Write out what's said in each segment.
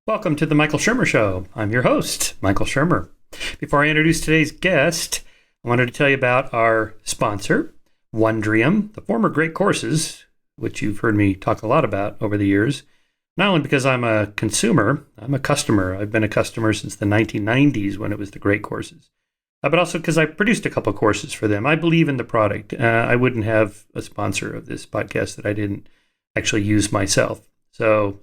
Welcome to the Michael Shermer Show. I'm your host, Michael Shermer. Before I introduce today's guest, I wanted to tell you about our sponsor, Wondrium, the former Great Courses, which you've heard me talk a lot about over the years. Not only because I'm a consumer, I'm a customer. I've been a customer since the 1990s when it was the Great Courses. But also because I produced a couple courses for them. I believe in the product. I wouldn't have a sponsor of this podcast that I didn't actually use myself. So,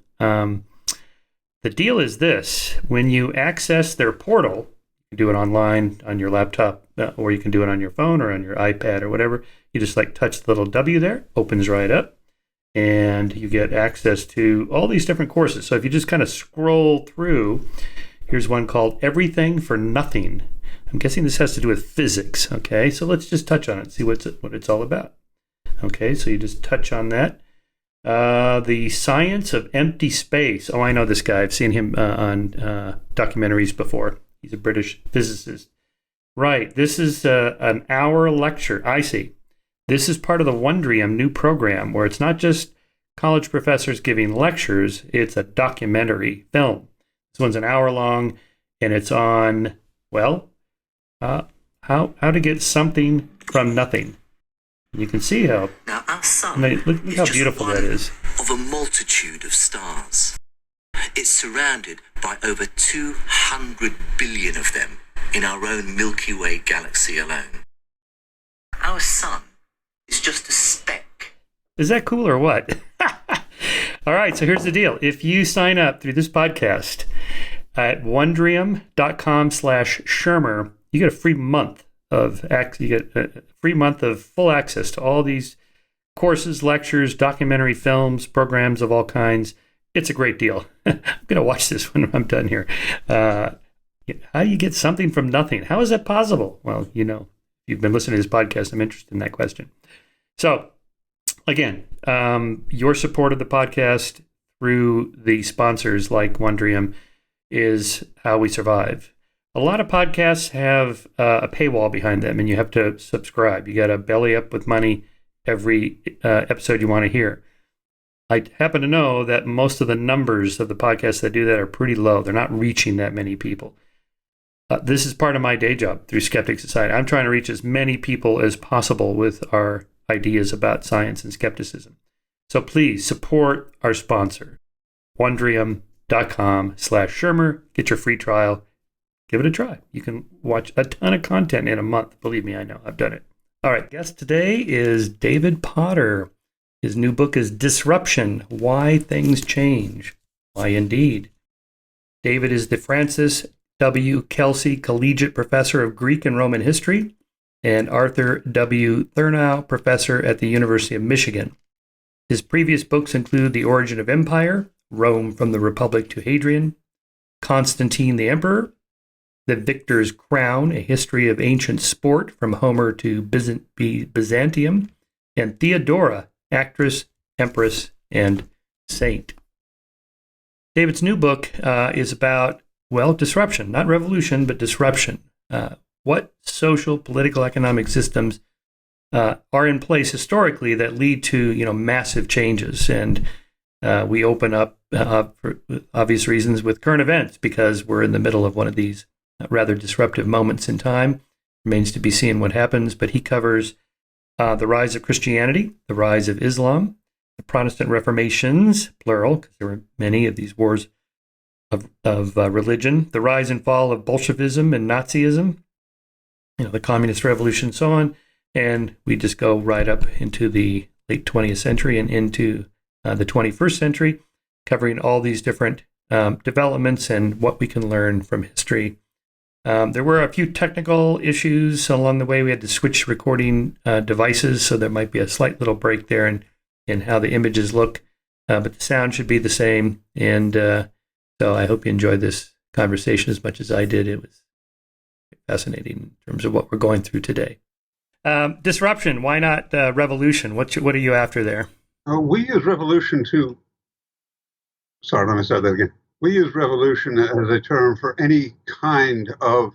the deal is this: when you access their portal, you can do it online on your laptop, or you can do it on your phone or on your iPad or whatever. You just touch the little W there, opens right up, and you get access to all these different courses. So if you just kind of scroll through, here's one called Everything for Nothing. I'm guessing this has to do with physics. Okay, so let's just touch on it, see what it's all about. Okay, so you just touch on that. The Science of Empty Space. Oh, I know this guy. I've seen him on documentaries before. He's a British physicist. Right. This is an hour lecture. I see. This is part of the Wondrium new program where it's not just college professors giving lectures. It's a documentary film. This one's an hour long, and it's on, how to get something from nothing. You can see how. Now our sun look how beautiful that is. Of a multitude of stars. It's surrounded by over 200 billion of them in our own Milky Way galaxy alone. Our sun is just a speck. Is that cool or what? All right, so here's the deal. If you sign up through this podcast at wondrium.com/Shermer, you get a free month of full access to all these courses, lectures, documentary films, programs of all kinds. It's a great deal. I'm going to watch this when I'm done here. How do you get something from nothing? How is that possible? Well, if you've been listening to this podcast, I'm interested in that question. So, again, your support of the podcast through the sponsors like Wondrium is how we survive. A lot of podcasts have a paywall behind them, and you have to subscribe. You got to belly up with money every episode you want to hear. I happen to know that most of the numbers of the podcasts that do that are pretty low. They're not reaching that many people. This is part of my day job through Skeptic Society. I'm trying to reach as many people as possible with our ideas about science and skepticism. So please support our sponsor, wondrium.com/Shermer. Get your free trial. Give it a try. You can watch a ton of content in a month. Believe me, I know. I've done it. All right. Guest today is David Potter. His new book is Disruption: Why Things Change. Why indeed. David is the Francis W. Kelsey Collegiate Professor of Greek and Roman History and Arthur W. Thurnow Professor at the University of Michigan. His previous books include The Origin of Empire, Rome from the Republic to Hadrian, Constantine the Emperor, The Victor's Crown, A History of Ancient Sport from Homer to Byzantium, and Theodora, Actress, Empress, and Saint. David's new book is about, disruption, not revolution, but disruption. What social, political, economic systems are in place historically that lead to, massive changes. And we open up, for obvious reasons, with current events because we're in the middle of one of these rather disruptive moments in time. Remains to be seen what happens, but he covers the rise of Christianity, the rise of Islam, the Protestant Reformations, plural, because there were many of these wars of religion, the rise and fall of Bolshevism and Nazism, the Communist Revolution, so on. And we just go right up into the late 20th century and into the 21st century, covering all these different developments and what we can learn from history. There were a few technical issues along the way. We had to switch recording devices, so there might be a slight little break there in how the images look, but the sound should be the same. And so I hope you enjoyed this conversation as much as I did. It was fascinating in terms of what we're going through today. Disruption, why not revolution? What are you after there? We use revolution to... Sorry, let me start that again. We use revolution as a term for any kind of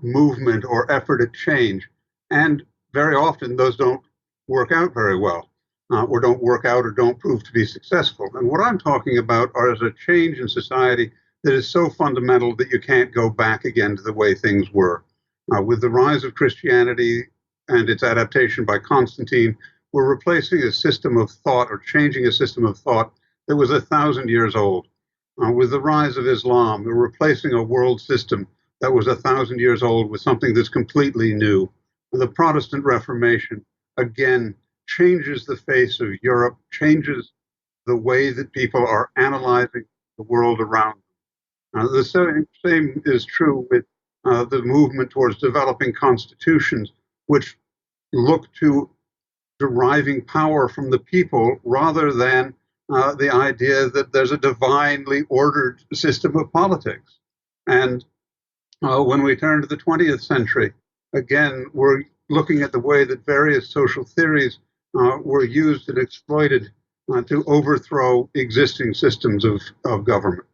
movement or effort at change. And very often those don't work out very well, or don't work out or don't prove to be successful. And what I'm talking about is a change in society that is so fundamental that you can't go back again to the way things were. With the rise of Christianity and its adaptation by Constantine, we're replacing a system of thought or changing a system of thought that was 1,000 years old. With the rise of Islam, we're replacing a world system that was 1,000 years old with something that's completely new. The Protestant Reformation, again, changes the face of Europe, changes the way that people are analyzing the world around them. The same is true with the movement towards developing constitutions, which look to deriving power from the people rather than the idea that there's a divinely ordered system of politics. And when we turn to the 20th century, again, we're looking at the way that various social theories were used and exploited to overthrow existing systems of government.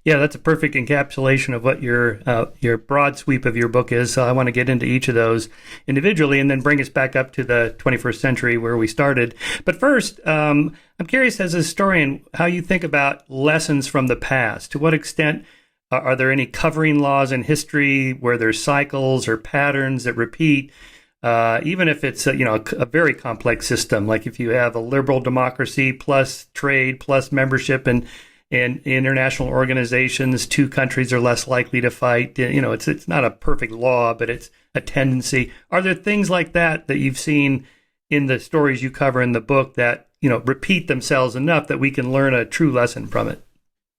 Yeah, that's a perfect encapsulation of what your broad sweep of your book is. So I want to get into each of those individually and then bring us back up to the 21st century where we started. But first, I'm curious as a historian how you think about lessons from the past. To what extent are there any covering laws in history where there's cycles or patterns that repeat? Even if it's a very complex system, like if you have a liberal democracy plus trade plus membership and international organizations, two countries are less likely to fight. It's not a perfect law, but it's a tendency. Are there things like that you've seen in the stories you cover in the book that repeat themselves enough that we can learn a true lesson from it?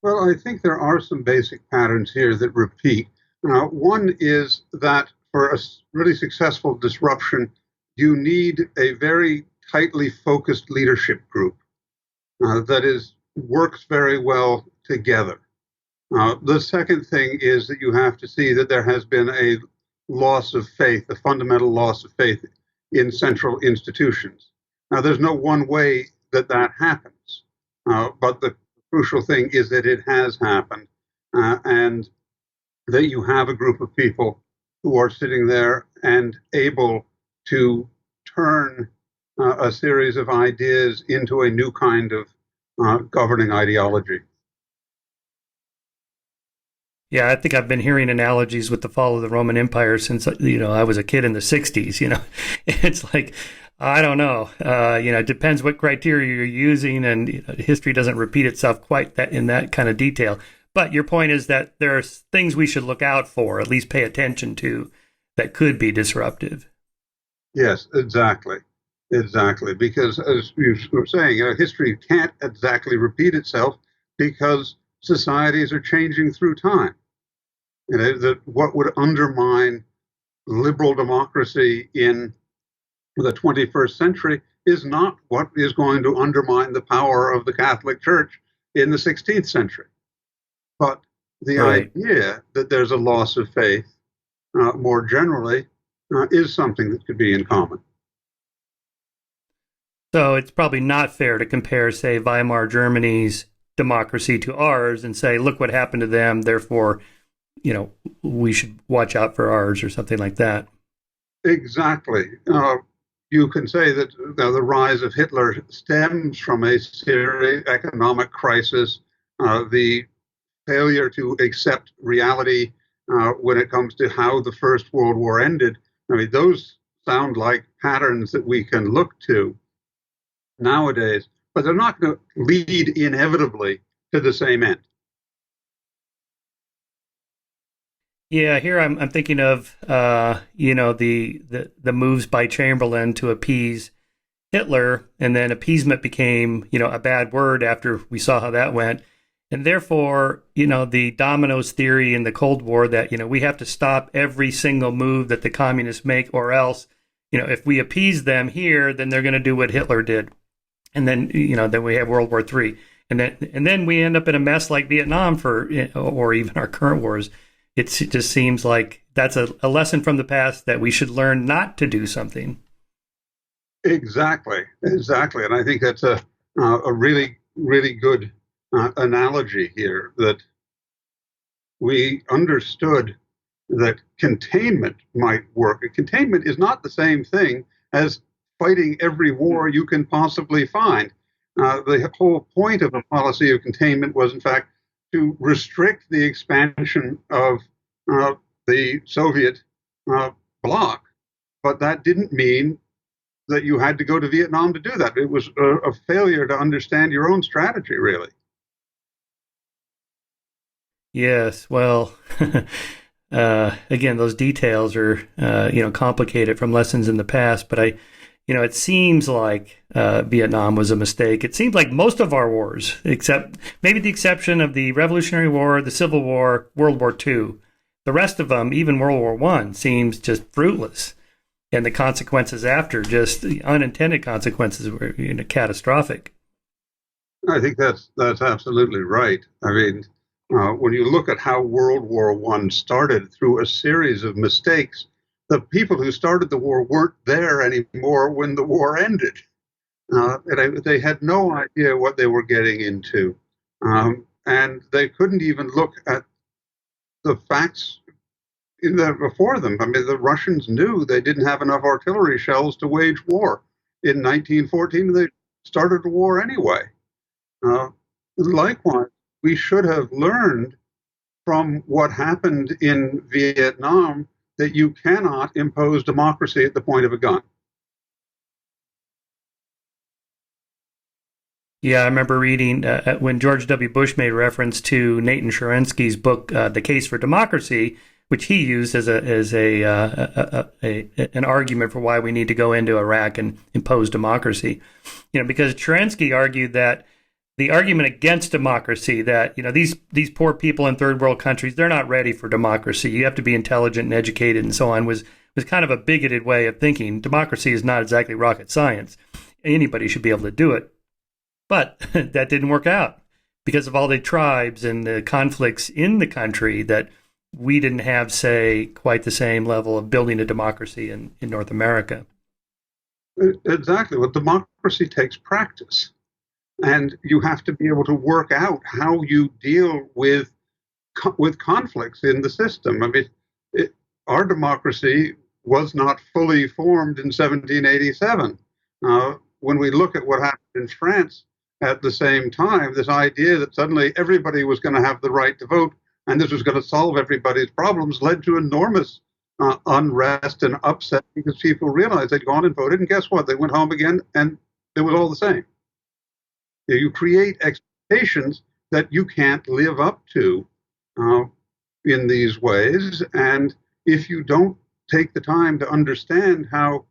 Well, I think there are some basic patterns here that repeat. One is that for a really successful disruption, you need a very tightly focused leadership group that works very well together. The second thing is that you have to see that there has been a loss of faith, a fundamental loss of faith in central institutions. Now, there's no one way that happens, but the crucial thing is that it has happened, and that you have a group of people who are sitting there and able to turn a series of ideas into a new kind of governing ideology. Yeah, I think I've been hearing analogies with the fall of the Roman Empire since I was a kid in the 60s. It's like, I don't know. It depends what criteria you're using, and history doesn't repeat itself quite in that kind of detail. But your point is that there are things we should look out for, at least pay attention to, that could be disruptive. Yes, exactly. Because as you were saying, history can't exactly repeat itself because societies are changing through time. That what would undermine liberal democracy in the 21st century is not what is going to undermine the power of the Catholic Church in the 16th century. But the idea that there's a loss of faith more generally is something that could be in common. So it's probably not fair to compare, say, Weimar Germany's democracy to ours and say, look what happened to them, therefore, we should watch out for ours or something like that. Exactly. You can say that the rise of Hitler stems from a serious economic crisis, the failure to accept reality when it comes to how the First World War ended. I mean, those sound like patterns that we can look to nowadays, but they're not going to lead inevitably to the same end. Yeah, here I'm thinking of the moves by Chamberlain to appease Hitler, and then appeasement became a bad word after we saw how that went, and therefore the dominoes theory in the Cold War that we have to stop every single move that the communists make, or else if we appease them here, then they're going to do what Hitler did, and then then we have World War III, and then we end up in a mess like Vietnam or even our current wars. It just seems like that's a lesson from the past that we should learn not to do something. Exactly. And I think that's a really, really good analogy here, that we understood that containment might work. Containment is not the same thing as fighting every war you can possibly find. The whole point of a policy of containment was, in fact, to restrict the expansion of the Soviet bloc. But that didn't mean that you had to go to Vietnam to do that. It was a failure to understand your own strategy, really. Yes, well, again, those details are, complicated from lessons in the past, but it seems like Vietnam was a mistake. It seems like most of our wars, except maybe the exception of the Revolutionary War, the Civil War, World War II, the rest of them, even World War I, seems just fruitless. And the consequences after, just the unintended consequences, were catastrophic. I think that's absolutely right. I mean, when you look at how World War I started through a series of mistakes, the people who started the war weren't there anymore when the war ended. They had no idea what they were getting into. And they couldn't even look at the facts before them. I mean, the Russians knew they didn't have enough artillery shells to wage war. In 1914, they started a war anyway. Likewise, we should have learned from what happened in Vietnam that you cannot impose democracy at the point of a gun. Yeah, I remember reading when George W. Bush made reference to Nathan Sharansky's book, "The Case for Democracy," which he used as an argument for why we need to go into Iraq and impose democracy. Because Sharansky argued that the argument against democracy, that these poor people in third world countries, they're not ready for democracy. You have to be intelligent and educated and so on, was kind of a bigoted way of thinking. Democracy is not exactly rocket science. Anybody should be able to do it. But that didn't work out because of all the tribes and the conflicts in the country, that we didn't have, say, quite the same level of building a democracy in North America. Exactly. Well, democracy takes practice. And you have to be able to work out how you deal with conflicts in the system. I mean, our democracy was not fully formed in 1787. When we look at what happened in France at the same time, this idea that suddenly everybody was going to have the right to vote and this was going to solve everybody's problems led to enormous unrest and upset, because people realized they'd gone and voted, and guess what? They went home again and it was all the same. You create expectations that you can't live up to in these ways. And if you don't take the time to understand how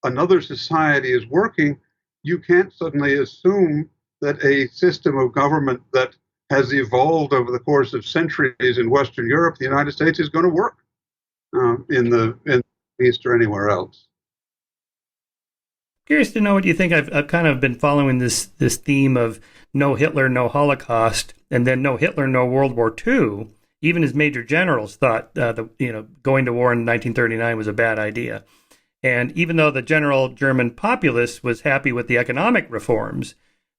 another society is working, you can't suddenly assume that a system of government that has evolved over the course of centuries in Western Europe, the United States, is going to work in the East or anywhere else. Curious to know what you think. I've kind of been following this theme of no Hitler, no Holocaust, and then no Hitler, no World War II. Even his major generals thought going to war in 1939 was a bad idea. And even though the general German populace was happy with the economic reforms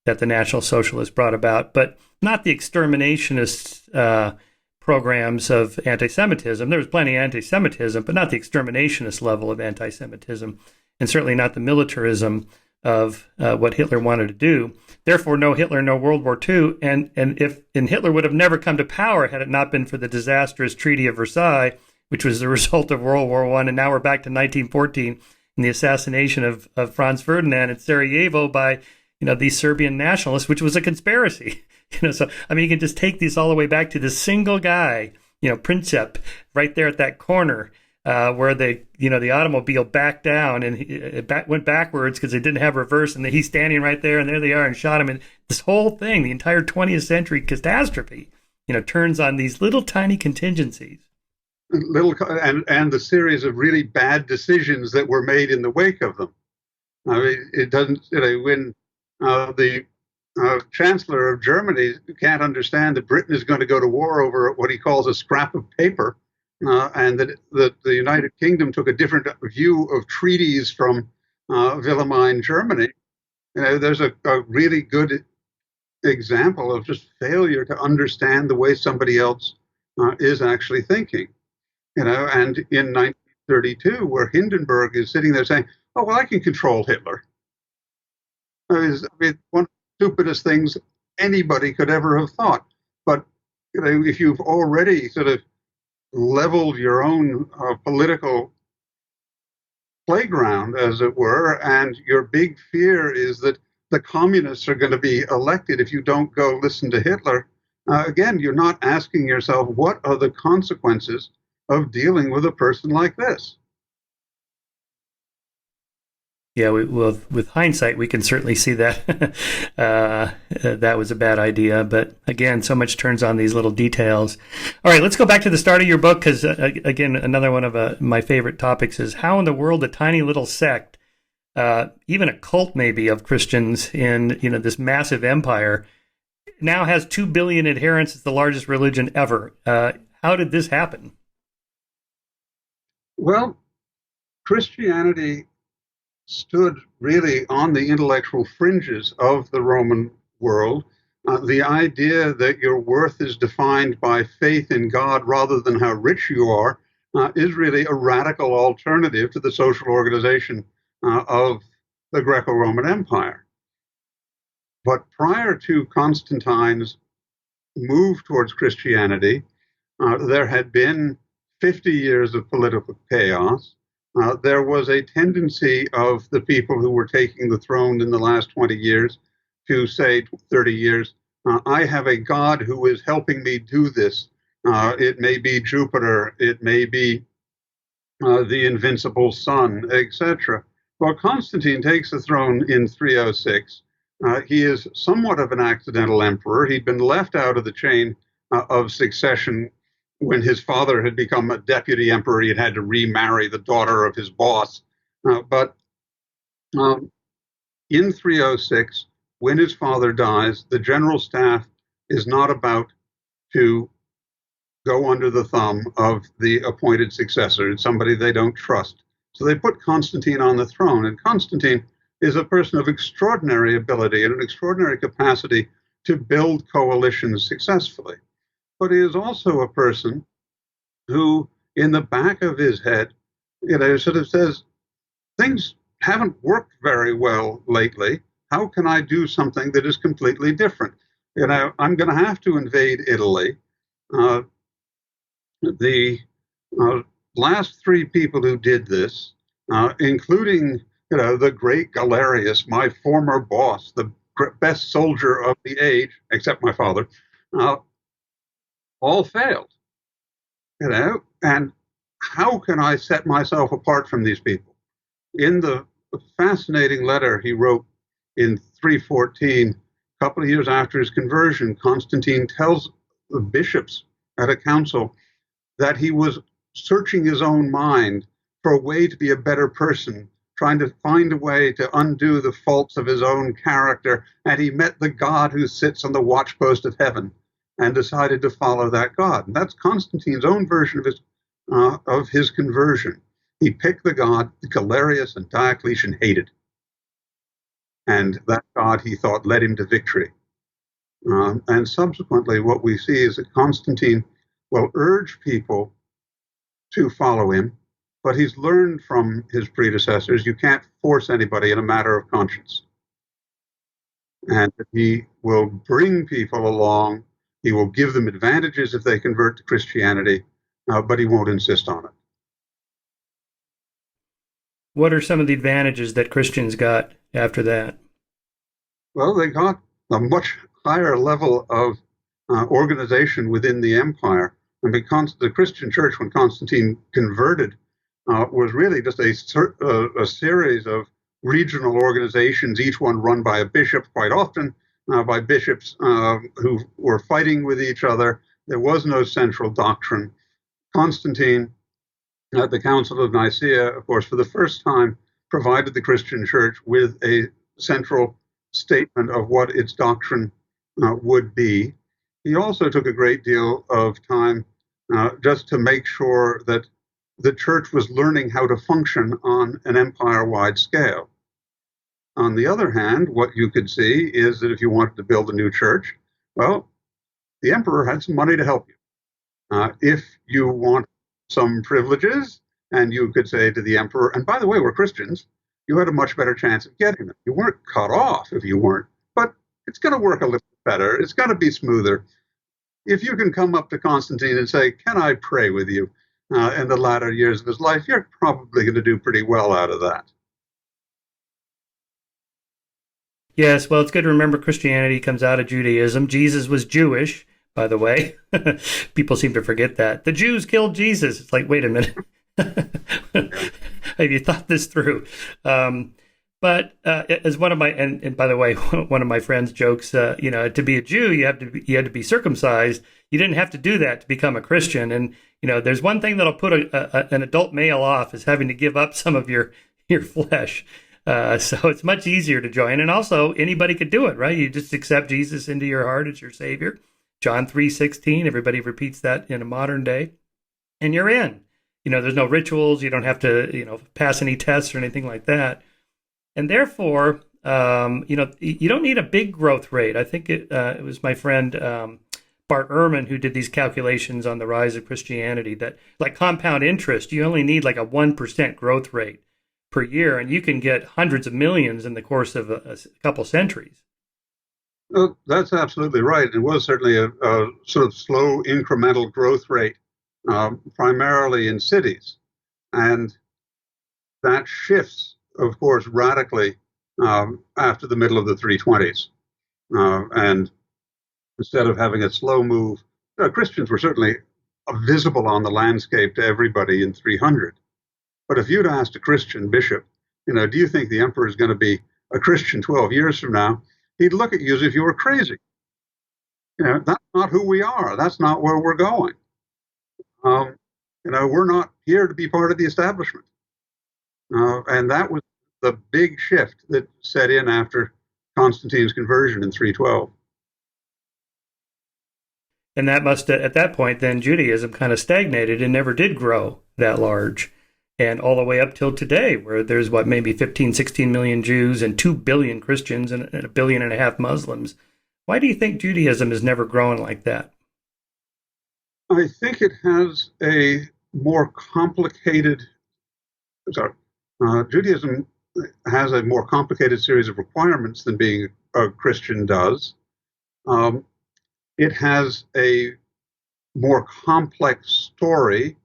that the National Socialists brought about, but not the exterminationist programs of anti-Semitism. There was plenty of anti-Semitism, but not the exterminationist level of anti-Semitism, and certainly not the militarism of what Hitler wanted to do. Therefore, no Hitler, no World War II. And Hitler would have never come to power had it not been for the disastrous Treaty of Versailles, which was the result of World War I. And now we're back to 1914 and the assassination of Franz Ferdinand in Sarajevo by these Serbian nationalists, which was a conspiracy. So I mean, you can just take these all the way back to this single guy, Princip, right there at that corner. Where the automobile backed down and it went backwards because it didn't have reverse, and he's standing right there, and there they are, and shot him. And this whole thing, the entire 20th century catastrophe, turns on these little tiny contingencies. And the series of really bad decisions that were made in the wake of them. I mean, it doesn't. When the Chancellor of Germany can't understand that Britain is going to go to war over what he calls a scrap of paper. And that the United Kingdom took a different view of treaties from Wilhelmine Germany. There's a really good example of just failure to understand the way somebody else is actually thinking. And in 1932, where Hindenburg is sitting there saying, "Oh, well, I can control Hitler." One of the stupidest things anybody could ever have thought. But if you've already sort of leveled your own political playground, as it were, and your big fear is that the communists are going to be elected if you don't go listen to Hitler, again, you're not asking yourself, what are the consequences of dealing with a person like this? Yeah, with hindsight, we can certainly see that that was a bad idea. But again, so much turns on these little details. All right, let's go back to the start of your book, because again, another one of my favorite topics is how in the world a tiny little sect, even a cult maybe of Christians in this massive empire, now has 2 billion adherents. It's the largest religion ever. How did this happen? Well, Christianity stood really on the intellectual fringes of the Roman world. The idea that your worth is defined by faith in God rather than how rich you are is really a radical alternative to the social organization of the Greco-Roman Empire. But prior to Constantine's move towards Christianity, there had been 50 years of political chaos. There was a tendency of the people who were taking the throne in the last 20 years to say, 30 years, I have a God who is helping me do this. It may be Jupiter, it may be the invincible sun, etc. Well, Constantine takes the throne in 306. He is somewhat of an accidental emperor. He'd been left out of the chain of succession when his father had become a deputy emperor. He had to remarry the daughter of his boss. But in 306, when his father dies, the general staff is not about to go under the thumb of the appointed successor. It's somebody they don't trust. So they put Constantine on the throne. And Constantine is a person of extraordinary ability and an extraordinary capacity to build coalitions successfully. But he is also a person who, in the back of his head, sort of says, things haven't worked very well lately. How can I do something that is completely different? I'm going to have to invade Italy. The last three people who did this, including the great Galerius, my former boss, the best soldier of the age, except my father, all failed. And how can I set myself apart from these people? In the fascinating letter he wrote in 314, a couple of years after his conversion, Constantine tells the bishops at a council that he was searching his own mind for a way to be a better person, trying to find a way to undo the faults of his own character. And he met the God who sits on the watchpost of heaven and decided to follow that God. And that's Constantine's own version of his conversion. He picked the God that Galerius and Diocletian hated. And that God, he thought, led him to victory. And subsequently, what we see is that Constantine will urge people to follow him, but he's learned from his predecessors, you can't force anybody in a matter of conscience. And he will bring people along. He will give them advantages if they convert to Christianity, but he won't insist on it. What are some of the advantages that Christians got after that? Well, they got a much higher level of organization within the empire. And because the Christian church, when Constantine converted, was really just a series of regional organizations, each one run by a bishop, quite often by bishops who were fighting with each other. There was no central doctrine. Constantine, at the Council of Nicaea, of course, for the first time, provided the Christian church with a central statement of what its doctrine would be. He also took a great deal of time just to make sure that the church was learning how to function on an empire-wide scale. On the other hand, what you could see is that if you wanted to build a new church, well, the emperor had some money to help you. If you want some privileges, and you could say to the emperor, and by the way, we're Christians, you had a much better chance of getting them. You weren't cut off if you weren't, but it's going to work a little better. It's going to be smoother. If you can come up to Constantine and say, "Can I pray with you?" In the latter years of his life, you're probably going to do pretty well out of that. Yes, well, it's good to remember Christianity comes out of Judaism. Jesus was Jewish, by the way. People seem to forget that. The Jews killed Jesus. It's like, wait a minute. Have you thought this through? But as one of my, and by the way, one of my friends jokes, to be a Jew, you had to be circumcised. You didn't have to do that to become a Christian. And, there's one thing that'll put an adult male off is having to give up some of your flesh. So it's much easier to join. And also anybody could do it, right? You just accept Jesus into your heart as your savior. John 3:16, everybody repeats that in a modern day. And you're in. There's no rituals. You don't have to, pass any tests or anything like that. And therefore, you don't need a big growth rate. I think it was my friend Bart Ehrman who did these calculations on the rise of Christianity that like compound interest, you only need like a 1% growth rate per year, and you can get hundreds of millions in the course of a couple centuries. Well, that's absolutely right. It was certainly a sort of slow incremental growth rate, primarily in cities. And that shifts, of course, radically after the middle of the 320s. And instead of having a slow move, Christians were certainly visible on the landscape to everybody in 300. But if you'd asked a Christian bishop, do you think the emperor is going to be a Christian 12 years from now? He'd look at you as if you were crazy. That's not who we are. That's not where we're going. We're not here to be part of the establishment. And that was the big shift that set in after Constantine's conversion in 312. And that must, at that point, then Judaism kind of stagnated and never did grow that large. And all the way up till today, where there's maybe 15, 16 million Jews and 2 billion Christians and 1.5 billion Muslims. Why do you think Judaism has never grown like that? I think it has a more complicated, Judaism has a more complicated series of requirements than being a Christian does. It has a more complex story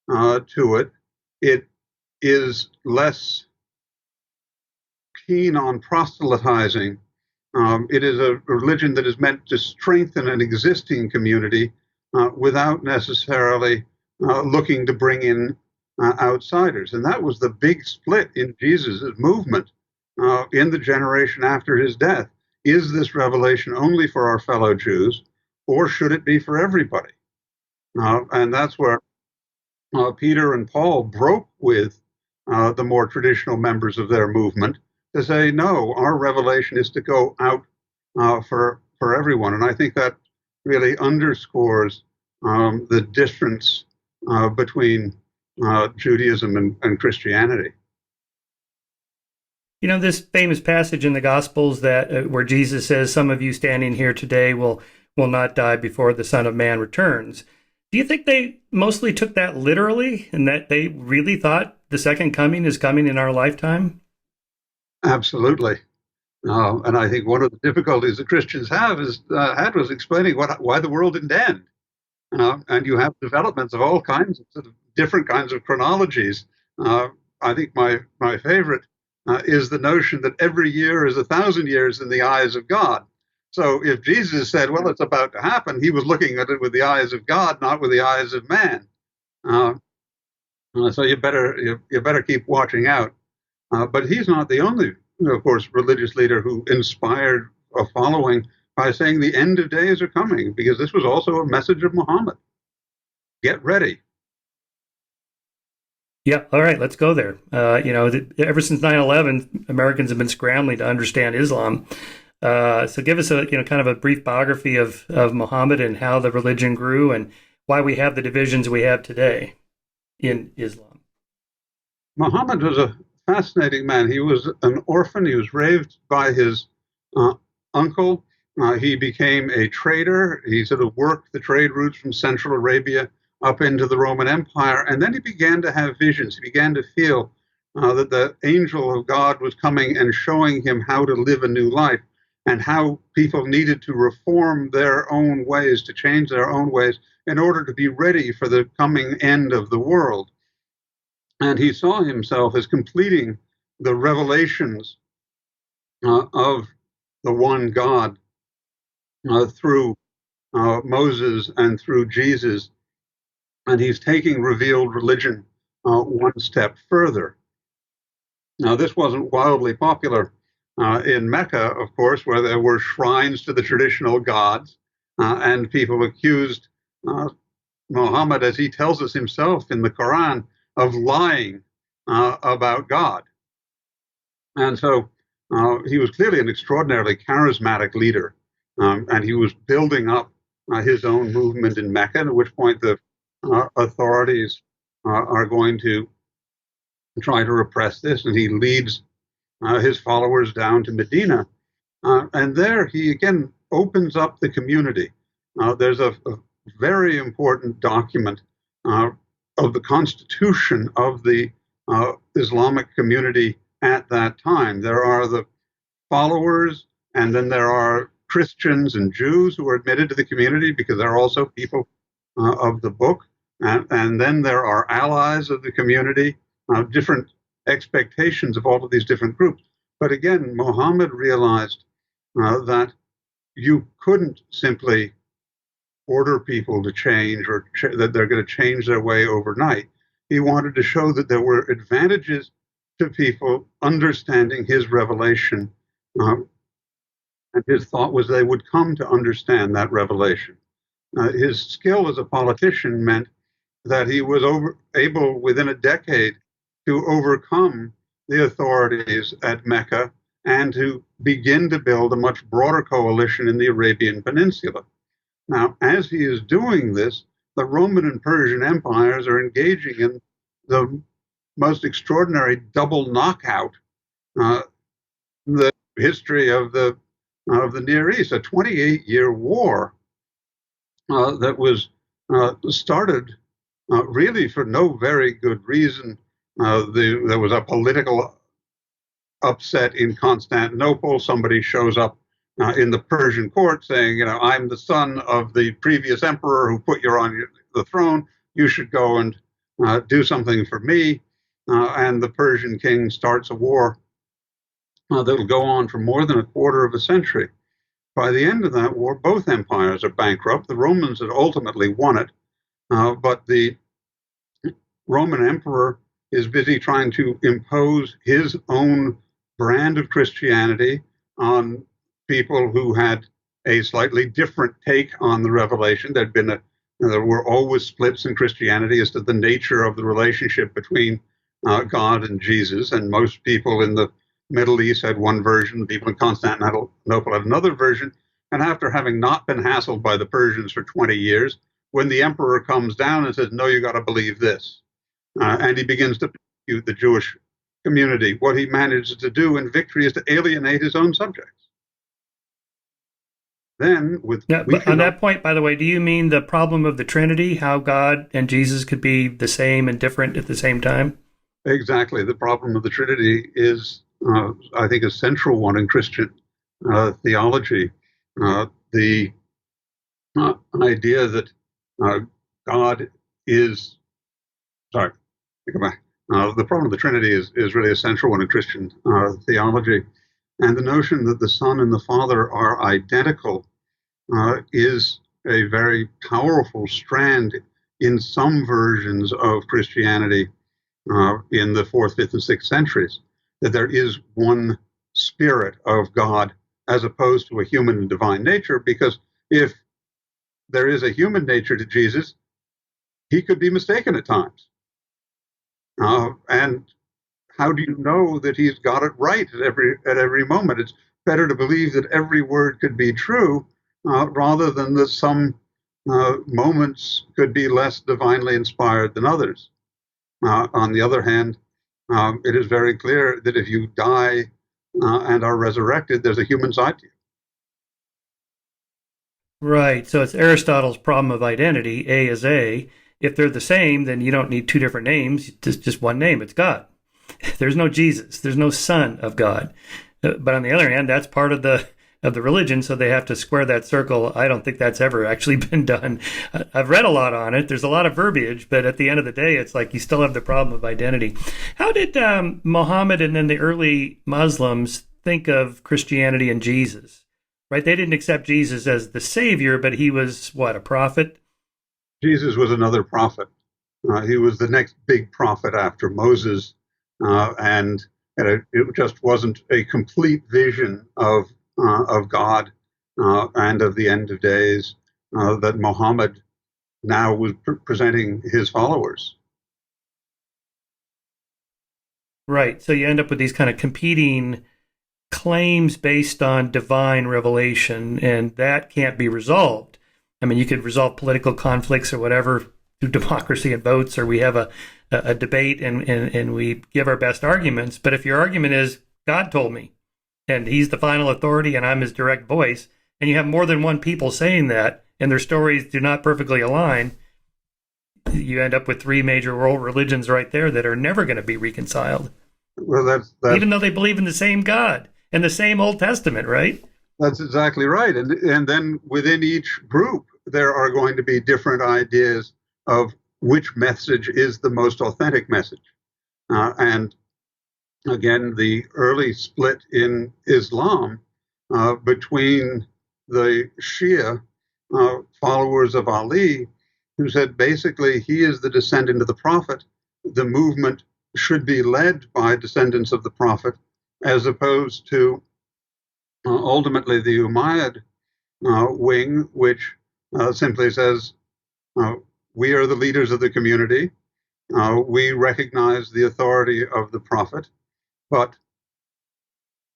to it. It is less keen on proselytizing. It is a religion that is meant to strengthen an existing community without necessarily looking to bring in outsiders. And that was the big split in Jesus' movement in the generation after his death. Is this revelation only for our fellow Jews, or should it be for everybody? And that's where Peter and Paul broke with the more traditional members of their movement to say, no, our revelation is to go out for everyone. And I think that really underscores the difference between Judaism and Christianity. This famous passage in the Gospels that where Jesus says, some of you standing here today will not die before the Son of Man returns. Do you think they mostly took that literally and that they really thought the second coming is coming in our lifetime? Absolutely. And I think one of the difficulties that Christians had was explaining why the world didn't end. And you have developments of all kinds of sort of different kinds of chronologies. I think my favorite is the notion that every year is 1,000 years in the eyes of God. So if Jesus said, well, it's about to happen, he was looking at it with the eyes of God, not with the eyes of man. So you better keep watching out. But he's not the only, of course, religious leader who inspired a following by saying the end of days are coming, because this was also a message of Muhammad. Get ready. Yeah, all right, let's go there. Ever since 9/11, Americans have been scrambling to understand Islam. So give us a kind of a brief biography of Muhammad and how the religion grew and why we have the divisions we have today in Islam. Muhammad was a fascinating man. He was an orphan. He was raised by his uncle. He became a trader. He sort of worked the trade routes from Central Arabia up into the Roman Empire. And then he began to have visions. He began to feel that the angel of God was coming and showing him how to live a new life. and how people needed to reform their own ways, to change their own ways in order to be ready for the coming end of the world. And he saw himself as completing the revelations of the one God through Moses and through Jesus. And he's taking revealed religion one step further. Now, this wasn't wildly popular in Mecca, of course, where there were shrines to the traditional gods, and people accused Muhammad, as he tells us himself in the Quran, of lying about God. And so he was clearly an extraordinarily charismatic leader, and he was building up his own movement in Mecca, at which point the authorities are going to try to repress this, and he leads his followers down to Medina. And there he again opens up the community. There's a very important document of the constitution of the Islamic community at that time. There are the followers, and then there are Christians and Jews who are admitted to the community because they're also people of the book. And then there are allies of the community, different expectations of all of these different groups. But again, Muhammad realized that you couldn't simply order people to change or that they're going to change their way overnight. He wanted to show that there were advantages to people understanding his revelation. And his thought was they would come to understand that revelation. His skill as a politician meant that he was able, within a decade, to overcome the authorities at Mecca and to begin to build a much broader coalition in the Arabian Peninsula. Now, as he is doing this, the Roman and Persian empires are engaging in the most extraordinary double knockout in the history of the Near East, a 28-year war that was started really for no very good reason. There was a political upset in Constantinople. Somebody shows up in the Persian court saying, I'm the son of the previous emperor who put you on the throne. You should go and do something for me. And the Persian king starts a war that'll go on for more than a quarter of a century. By the end of that war, both empires are bankrupt. The Romans had ultimately won it, but the Roman emperor is busy trying to impose his own brand of Christianity on people who had a slightly different take on the revelation. There were always splits in Christianity as to the nature of the relationship between God and Jesus, and most people in the Middle East had one version, people in Constantinople had another version, and after having not been hassled by the Persians for 20 years, when the emperor comes down and says, no, you got to believe this, and he begins to persecute the Jewish community, what he manages to do in victory is to alienate his own subjects. Then, but on that point, by the way, do you mean the problem of the Trinity, how God and Jesus could be the same and different at the same time? Exactly. The problem of the Trinity is, I think, a central one in Christian theology. The idea that God is, sorry, go back. The problem of the Trinity is really a central one in Christian theology. And the notion that the Son and the Father are identical is a very powerful strand in some versions of Christianity in the 4th, 5th, and 6th centuries, that there is one spirit of God as opposed to a human and divine nature, because if there is a human nature to Jesus, he could be mistaken at times. And how do you know that he's got it right at every moment? It's better to believe that every word could be true rather than that some moments could be less divinely inspired than others. On the other hand, it is very clear that if you die and are resurrected, there's a human side to you. Right. So it's Aristotle's problem of identity. A is A. If they're the same, then you don't need two different names, just one name. It's God. There's no Jesus. There's no Son of God. But on the other hand, that's part of the of the religion, so they have to square that circle. I don't think that's ever actually been done. I've read a lot on it. There's a lot of verbiage, but at the end of the day, it's like you still have the problem of identity. How did Muhammad and then the early Muslims think of Christianity and Jesus? Right? They didn't accept Jesus as the savior, but he was, what, a prophet? Jesus was another prophet. He was the next big prophet after Moses, and it just wasn't a complete vision of God and of the end of days that Muhammad now was presenting his followers. Right. So you end up with these kind of competing claims based on divine revelation, and that can't be resolved. I mean, you could resolve political conflicts or whatever through democracy and votes, or we have a debate and we give our best arguments. But if your argument is, God told me, and he's the final authority and I'm his direct voice, and you have more than one people saying that, and their stories do not perfectly align, you end up with three major world religions right there that are never going to be reconciled. Well, that's even though they believe in the same God and the same Old Testament, right? That's exactly right. And then within each group, there are going to be different ideas of which message is the most authentic message. And again, the early split in Islam between the Shia followers of Ali, who said basically he is the descendant of the Prophet, the movement should be led by descendants of the Prophet, as opposed to ultimately the Umayyad wing, which simply says, we are the leaders of the community, we recognize the authority of the Prophet, but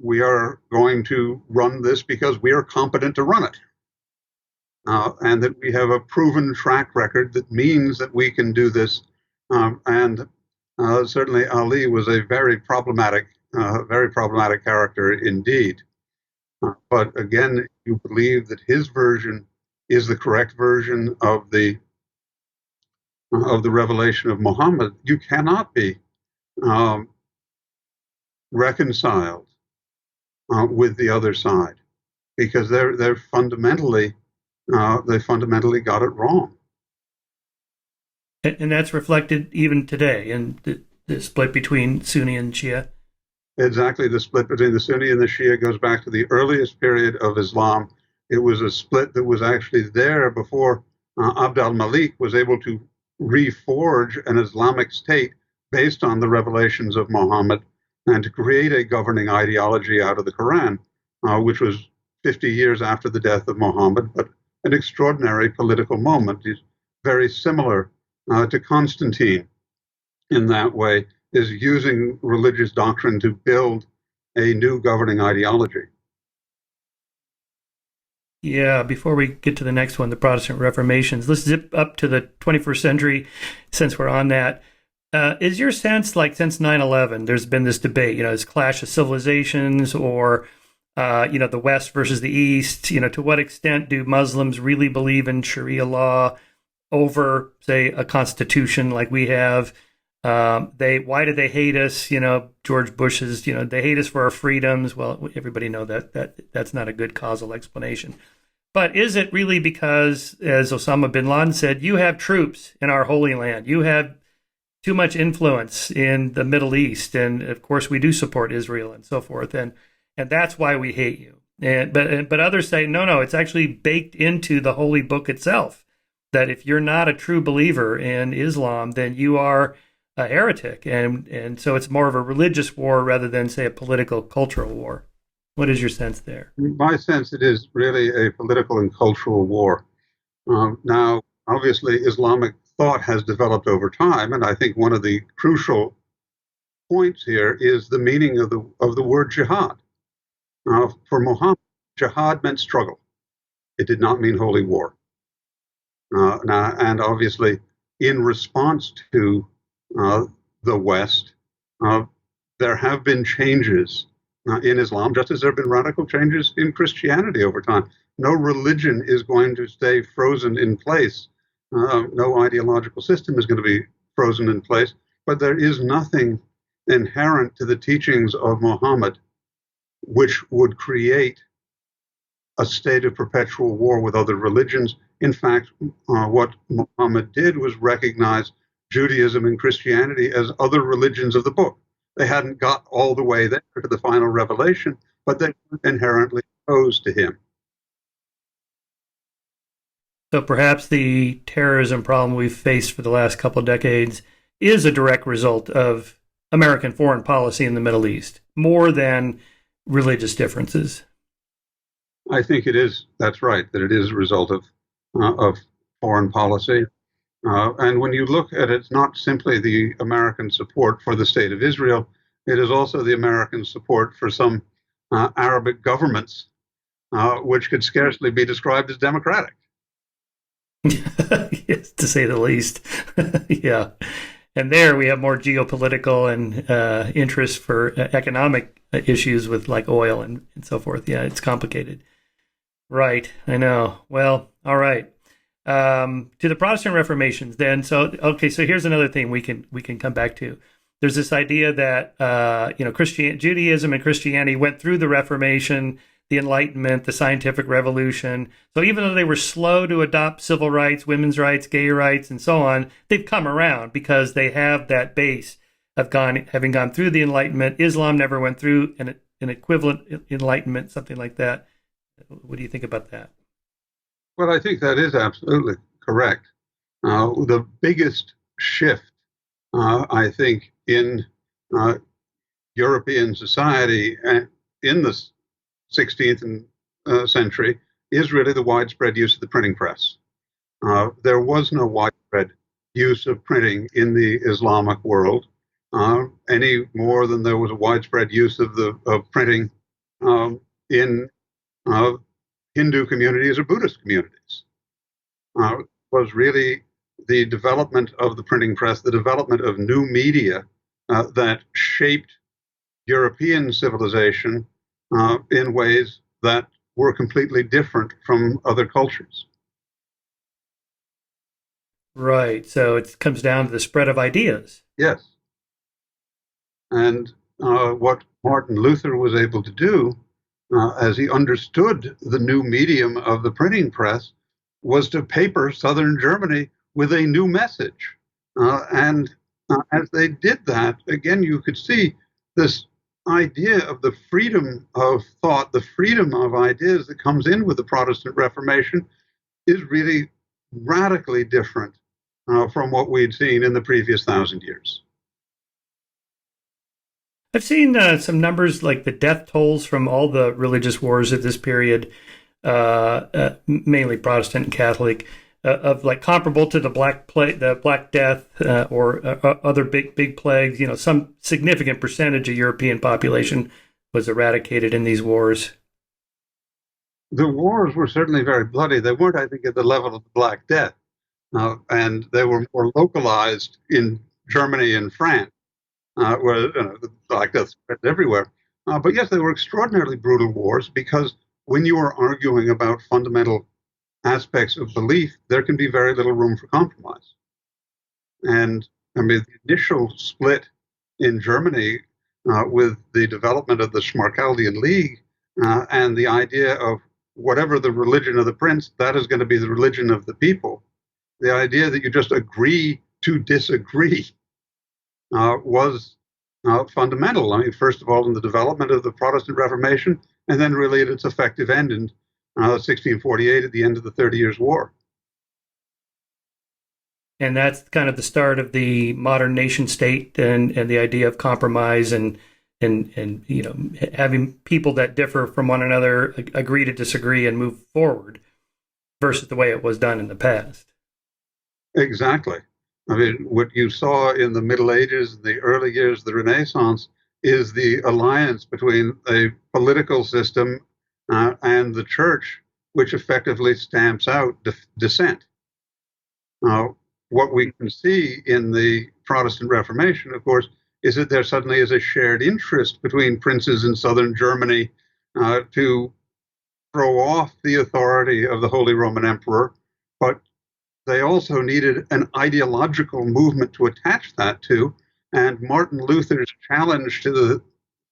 we are going to run this because we are competent to run it. And that we have a proven track record that means that we can do this. And certainly Ali was a very problematic character indeed. But again, you believe that his version is the correct version of the revelation of Muhammad. You cannot be reconciled with the other side because they fundamentally got it wrong. And that's reflected even today in the split between Sunni and Shia. Exactly. The split between the Sunni and the Shia goes back to the earliest period of Islam. It was a split that was actually there before Abd al-Malik was able to reforge an Islamic state based on the revelations of Muhammad and to create a governing ideology out of the Quran, which was 50 years after the death of Muhammad, but an extraordinary political moment. It's very similar to Constantine in that way, is using religious doctrine to build a new governing ideology. Yeah, before we get to the next one, the Protestant Reformations, let's zip up to the 21st century since we're on that. Is your sense, like since 9/11, there's been this debate, this clash of civilizations or, the West versus the East, to what extent do Muslims really believe in Sharia law over, say, a constitution like we have? Why do they hate us? George Bush's, they hate us for our freedoms. Well, everybody know that's not a good causal explanation. But is it really because, as Osama bin Laden said, you have troops in our Holy Land, you have too much influence in the Middle East, and of course we do support Israel and so forth, and that's why we hate you. But others say no, it's actually baked into the Holy Book itself that if you're not a true believer in Islam, then you are a heretic, and so it's more of a religious war rather than, say, a political, cultural war. What is your sense there? My sense, it is really a political and cultural war. Now, obviously, Islamic thought has developed over time, and I think one of the crucial points here is the meaning of the word jihad. For Muhammad, jihad meant struggle. It did not mean holy war. And obviously, in response to the West, there have been changes in Islam, just as there have been radical changes in Christianity over time. No religion is going to stay frozen in place. No ideological system is going to be frozen in place. But there is nothing inherent to the teachings of Muhammad which would create a state of perpetual war with other religions. In fact, what Muhammad did was recognize Judaism and Christianity as other religions of the book. They hadn't got all the way there to the final revelation, but they weren't inherently opposed to him. So perhaps the terrorism problem we've faced for the last couple of decades is a direct result of American foreign policy in the Middle East, more than religious differences. I think it is. That's right. That it is a result of foreign policy. And when you look at it, it's not simply the American support for the state of Israel, it is also the American support for some Arabic governments, which could scarcely be described as democratic. Yes, to say the least. Yeah. And there we have more geopolitical and interest for economic issues with like oil and so forth. Yeah, it's complicated. Right, I know. Well, all right. To the Protestant Reformations then. So here's another thing we can come back to. There's this idea that Judaism and Christianity went through the Reformation, the Enlightenment, the Scientific Revolution. So even though they were slow to adopt civil rights, women's rights, gay rights, and so on, they've come around because they have that base of having gone through the Enlightenment. Islam never went through an equivalent Enlightenment, something like that. What do you think about that? Well, I think that is absolutely correct. The biggest shift, I think, in European society in the 16th century is really the widespread use of the printing press. There was no widespread use of printing in the Islamic world any more than there was a widespread use of printing in Hindu communities or Buddhist communities. Was really the development of the printing press, the development of new media that shaped European civilization in ways that were completely different from other cultures. Right. So it comes down to the spread of ideas. Yes. And what Martin Luther was able to do, as he understood the new medium of the printing press, was to paper southern Germany with a new message. And as they did that, again, you could see this idea of the freedom of thought, the freedom of ideas that comes in with the Protestant Reformation is really radically different from what we'd seen in the previous 1,000 years. I've seen some numbers like the death tolls from all the religious wars of this period, mainly Protestant and Catholic, of like comparable to the Black Death or other big plagues. You know, some significant percentage of European population was eradicated in these wars. The wars were certainly very bloody. They weren't, I think, at the level of the Black Death, and they were more localized in Germany and France, where the Black Death spread everywhere. But yes, they were extraordinarily brutal wars because when you are arguing about fundamental aspects of belief, there can be very little room for compromise. And I mean, the initial split in Germany with the development of the Schmalkaldian League and the idea of whatever the religion of the prince, that is going to be the religion of the people. The idea that you just agree to disagree was fundamental. I mean, first of all, in the development of the Protestant Reformation, and then really at its effective end in 1648 at the end of the 30 Years' War. And that's kind of the start of the modern nation state and the idea of compromise and you know, having people that differ from one another agree to disagree and move forward versus the way it was done in the past. Exactly. I mean, what you saw in the Middle Ages and the early years of the Renaissance is the alliance between a political system and the church, which effectively stamps out dissent. What we can see in the Protestant Reformation, of course, is that there suddenly is a shared interest between princes in southern Germany to throw off the authority of the Holy Roman Emperor, but they also needed an ideological movement to attach that to. And Martin Luther's challenge to the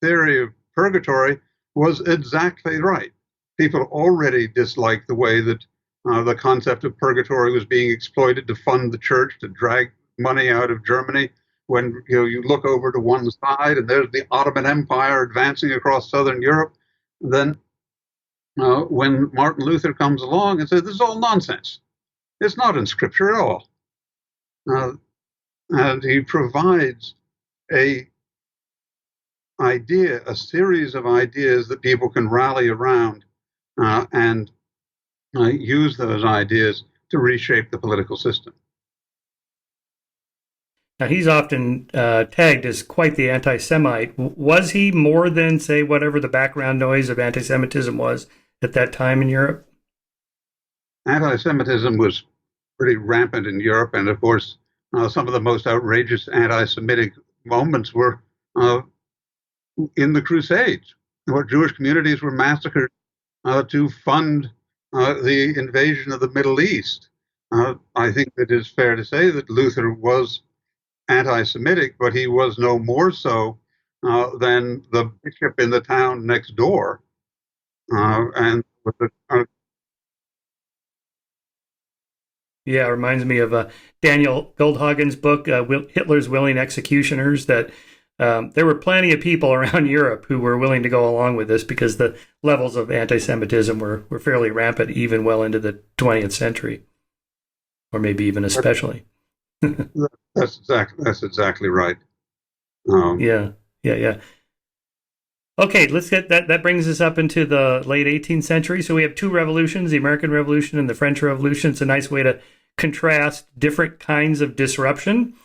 theory of purgatory was exactly right. people already disliked the way that the concept of purgatory was being exploited to fund the church, to drag money out of Germany. When you look over to one side and there's the Ottoman Empire advancing across southern Europe, then when Martin Luther comes along and says this is all nonsense, it's not in Scripture at all, and he provides a series of ideas that people can rally around and use those ideas to reshape the political system. Now, he's often tagged as quite the anti-Semite. Was he more than, say, whatever the background noise of anti-Semitism was at that time in Europe? Anti-Semitism was pretty rampant in Europe, and of course, some of the most outrageous anti-Semitic moments were in the Crusades, where Jewish communities were massacred to fund the invasion of the Middle East. I think it is fair to say that Luther was anti-Semitic, but he was no more so than the bishop in the town next door. Yeah, it reminds me of Daniel Goldhagen's book, Hitler's Willing Executioners, that there were plenty of people around Europe who were willing to go along with this because the levels of anti-Semitism were fairly rampant even well into the 20th century, or maybe even especially. That's exactly right. Yeah. Okay, let's get that. That brings us up into the late 18th century. So we have two revolutions, the American Revolution and the French Revolution. It's a nice way to contrast different kinds of disruption.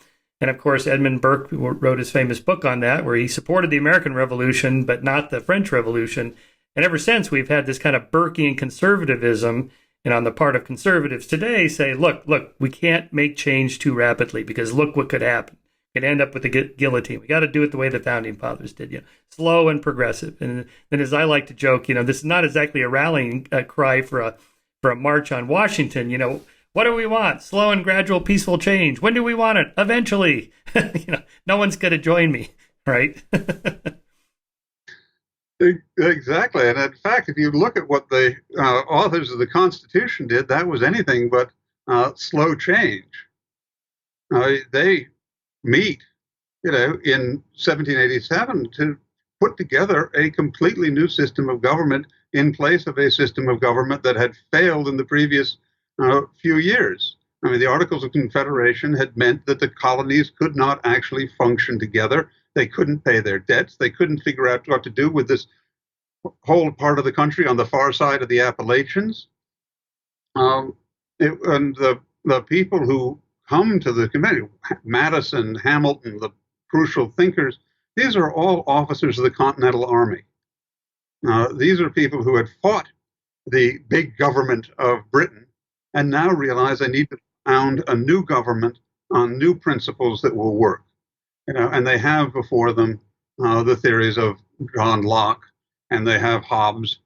And of course, Edmund Burke wrote his famous book on that, where he supported the American Revolution, but not the French Revolution. And ever since, we've had this kind of Burkean conservatism. And on the part of conservatives today, say, look, we can't make change too rapidly because look what could happen. Could end up with the guillotine. We got to do it the way the founding fathers did, slow and progressive. And then, as I like to joke, this is not exactly a rallying cry for a march on Washington. What do we want? Slow and gradual, peaceful change. When do we want it? Eventually. No one's going to join me, right? Exactly. And in fact, if you look at what the authors of the Constitution did, that was anything but slow change. They meet, in 1787 to put together a completely new system of government in place of a system of government that had failed in the previous few years. I mean, the Articles of Confederation had meant that the colonies could not actually function together. They couldn't pay their debts. They couldn't figure out what to do with this whole part of the country on the far side of the Appalachians. And the people who come to the committee, Madison, Hamilton, the crucial thinkers, these are all officers of the Continental Army. These are people who had fought the big government of Britain and now realize they need to found a new government on new principles that will work. And they have before them the theories of John Locke, and they have Hobbes,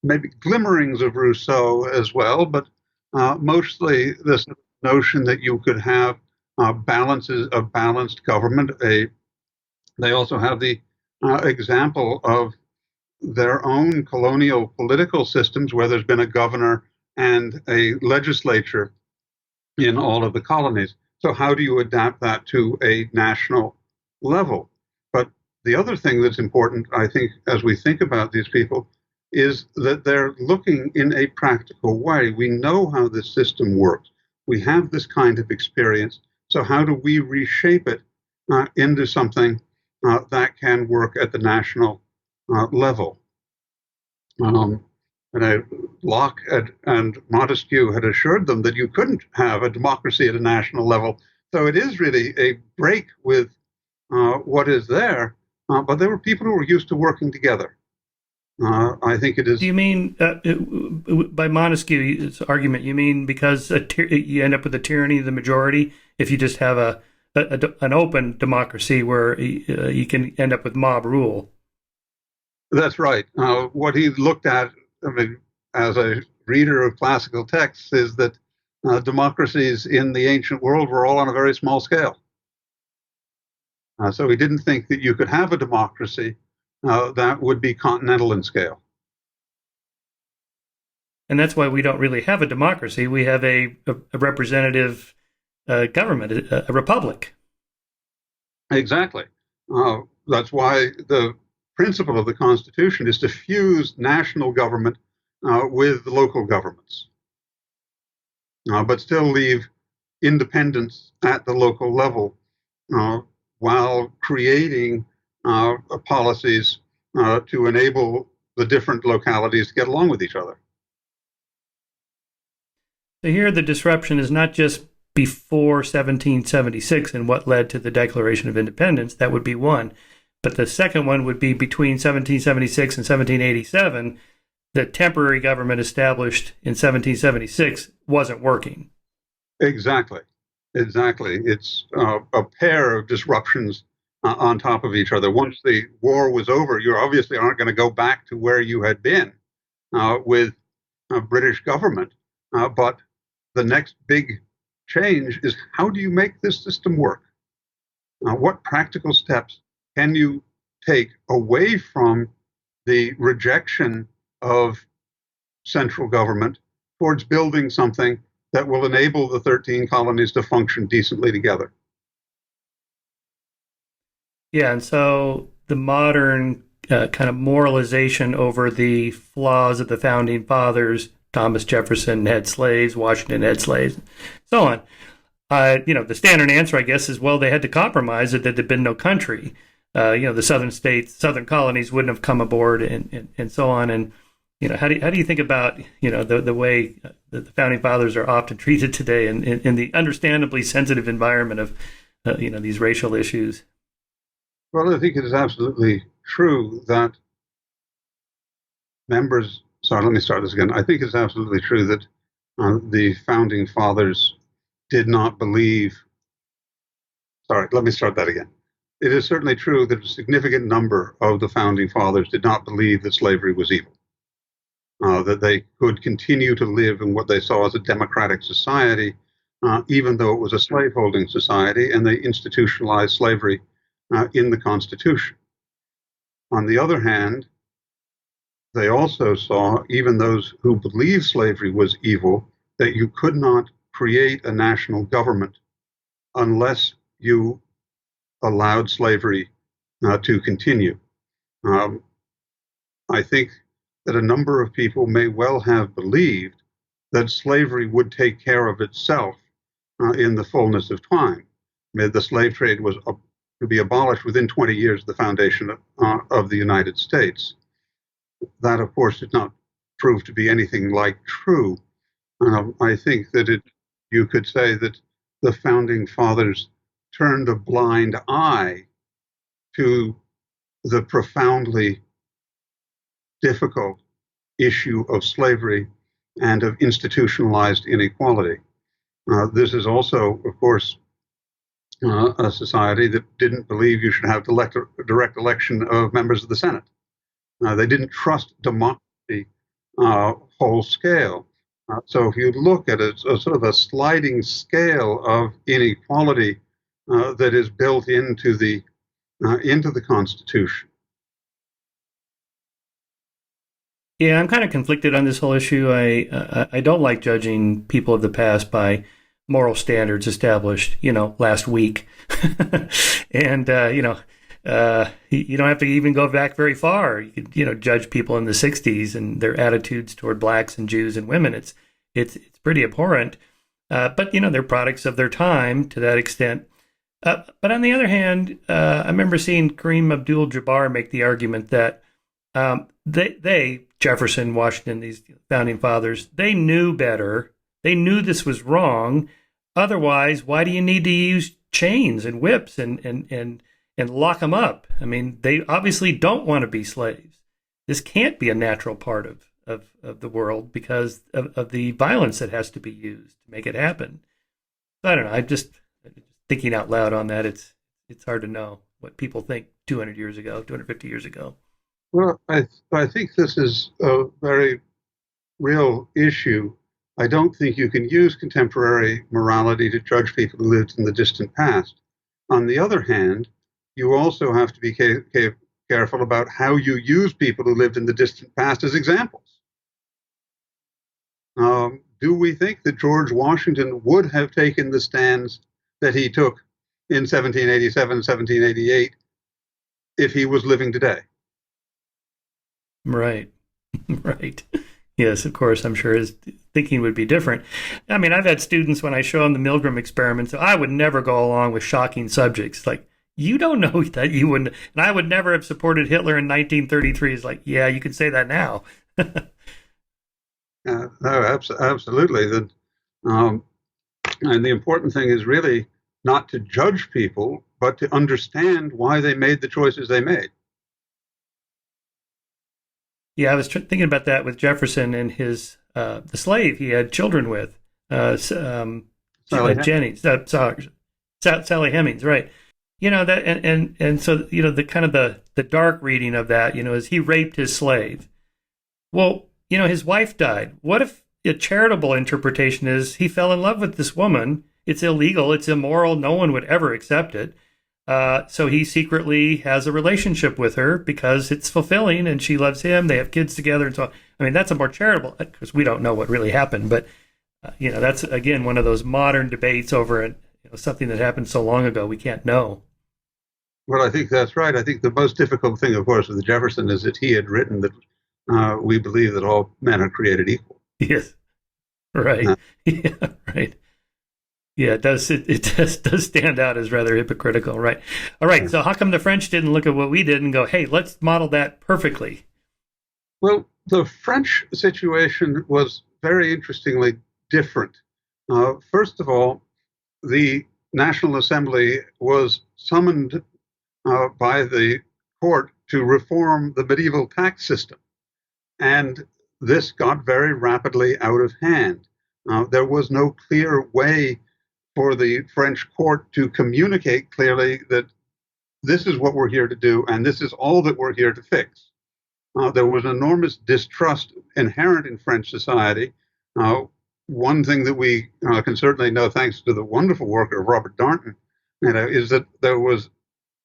maybe glimmerings of Rousseau as well, but mostly this notion that you could have a balanced government. They also have the example of their own colonial political systems where there's been a governor and a legislature in all of the colonies. So how do you adapt that to a national level? But the other thing that's important, I think, as we think about these people, is that they're looking in a practical way. We know how this system works. We have this kind of experience. So how do we reshape it into something that can work at the national level? Locke and Montesquieu had assured them that you couldn't have a democracy at a national level. So it is really a break with what is there. But there were people who were used to working together. I think it is. Do you mean by Montesquieu's argument? You mean because you end up with a tyranny of the majority if you just have an open democracy where you can end up with mob rule? That's right. What he looked at, I mean, as a reader of classical texts, is that democracies in the ancient world were all on a very small scale. So he didn't think that you could have a democracy that would be continental in scale. And that's why we don't really have a democracy. We have a representative government, a republic. Exactly. That's why the principle of the Constitution is to fuse national government with local governments, but still leave independence at the local level while creating policies to enable the different localities to get along with each other. So here the disruption is not just before 1776 and what led to the Declaration of Independence. That would be one. But the second one would be between 1776 and 1787. The temporary government established in 1776 wasn't working. Exactly. It's a pair of disruptions on top of each other. Once the war was over, you obviously aren't going to go back to where you had been with British government. But the next big change is, how do you make this system work? What practical steps can you take away from the rejection of central government towards building something that will enable the 13 colonies to function decently together? Yeah, and so the modern kind of moralization over the flaws of the founding fathers, Thomas Jefferson had slaves, Washington had slaves, so on. The standard answer, I guess, is, well, they had to compromise, that there'd been no country. The southern states, southern colonies wouldn't have come aboard, and so on. And how do you think about the way the founding fathers are often treated today in the understandably sensitive environment of these racial issues? Well, I think it is absolutely true that members. Sorry, let me start this again. I think it's absolutely true that the founding fathers did not believe. Sorry, let me start that again. It is certainly true that a significant number of the founding fathers did not believe that slavery was evil, that they could continue to live in what they saw as a democratic society, even though it was a slaveholding society, and they institutionalized slavery in the Constitution. On the other hand, they also saw, even those who believed slavery was evil, that you could not create a national government unless you allowed slavery to continue. I think that a number of people may well have believed that slavery would take care of itself in the fullness of time. The slave trade was to be abolished within 20 years of the foundation of the United States. That, of course, did not prove to be anything like true. I think that you could say that the founding fathers turned a blind eye to the profoundly difficult issue of slavery and of institutionalized inequality. This is also, of course, a society that didn't believe you should have direct election of members of the Senate. They didn't trust democracy whole scale. So if you look at a sort of a sliding scale of inequality that is built into the Constitution. Yeah, I'm kind of conflicted on this whole issue. I don't like judging people of the past by moral standards established, last week, and you don't have to even go back very far. You could, judge people in the '60s and their attitudes toward blacks and Jews and women. It's pretty abhorrent, but they're products of their time to that extent. But on the other hand, I remember seeing Kareem Abdul-Jabbar make the argument that they, Jefferson, Washington, these founding fathers, they knew better. They knew this was wrong. Otherwise, why do you need to use chains and whips and lock them up? I mean, they obviously don't want to be slaves. This can't be a natural part of the world because of the violence that has to be used to make it happen. I don't know. I'm just thinking out loud on that. It's hard to know what people think 200 years ago, 250 years ago. Well, I think this is a very real issue. I don't think you can use contemporary morality to judge people who lived in the distant past. On the other hand, you also have to be careful about how you use people who lived in the distant past as examples. Do we think that George Washington would have taken the stands that he took in 1787, 1788 if he was living today? Right. Right. Yes, of course. I'm sure his thinking would be different. I mean, I've had students when I show them the Milgram Experiment, so I would never go along with shocking subjects. Like, you don't know that you wouldn't. And I would never have supported Hitler in 1933. It's like, yeah, you can say that now. No, absolutely. And the important thing is really not to judge people, but to understand why they made the choices they made. Yeah, I was thinking about that with Jefferson and his the slave he had children with, Jenny, Sally Hemings, right? You know that, and so you know the kind of the dark reading of that, you know, is he raped his slave. Well, you know, his wife died. What if a charitable interpretation is he fell in love with this woman? It's illegal. It's immoral. No one would ever accept it. So he secretly has a relationship with her because it's fulfilling and she loves him. They have kids together and so on. I mean, that's a more charitable, because we don't know what really happened. But, you know, that's, again, one of those modern debates over something that happened so long ago we can't know. Well, I think that's right. I think the most difficult thing, of course, with Jefferson is that he had written that we believe that all men are created equal. Yes. Right. Yeah, right. Yeah, it does. It does stand out as rather hypocritical, right? All right. So how come the French didn't look at what we did and go, "Hey, let's model that perfectly"? Well, the French situation was very interestingly different. First of all, the National Assembly was summoned by the court to reform the medieval tax system, and this got very rapidly out of hand. There was no clear way for the French court to communicate clearly that this is what we're here to do and this is all that we're here to fix. There was enormous distrust inherent in French society. One thing that we can certainly know, thanks to the wonderful work of Robert Darnton, is that there was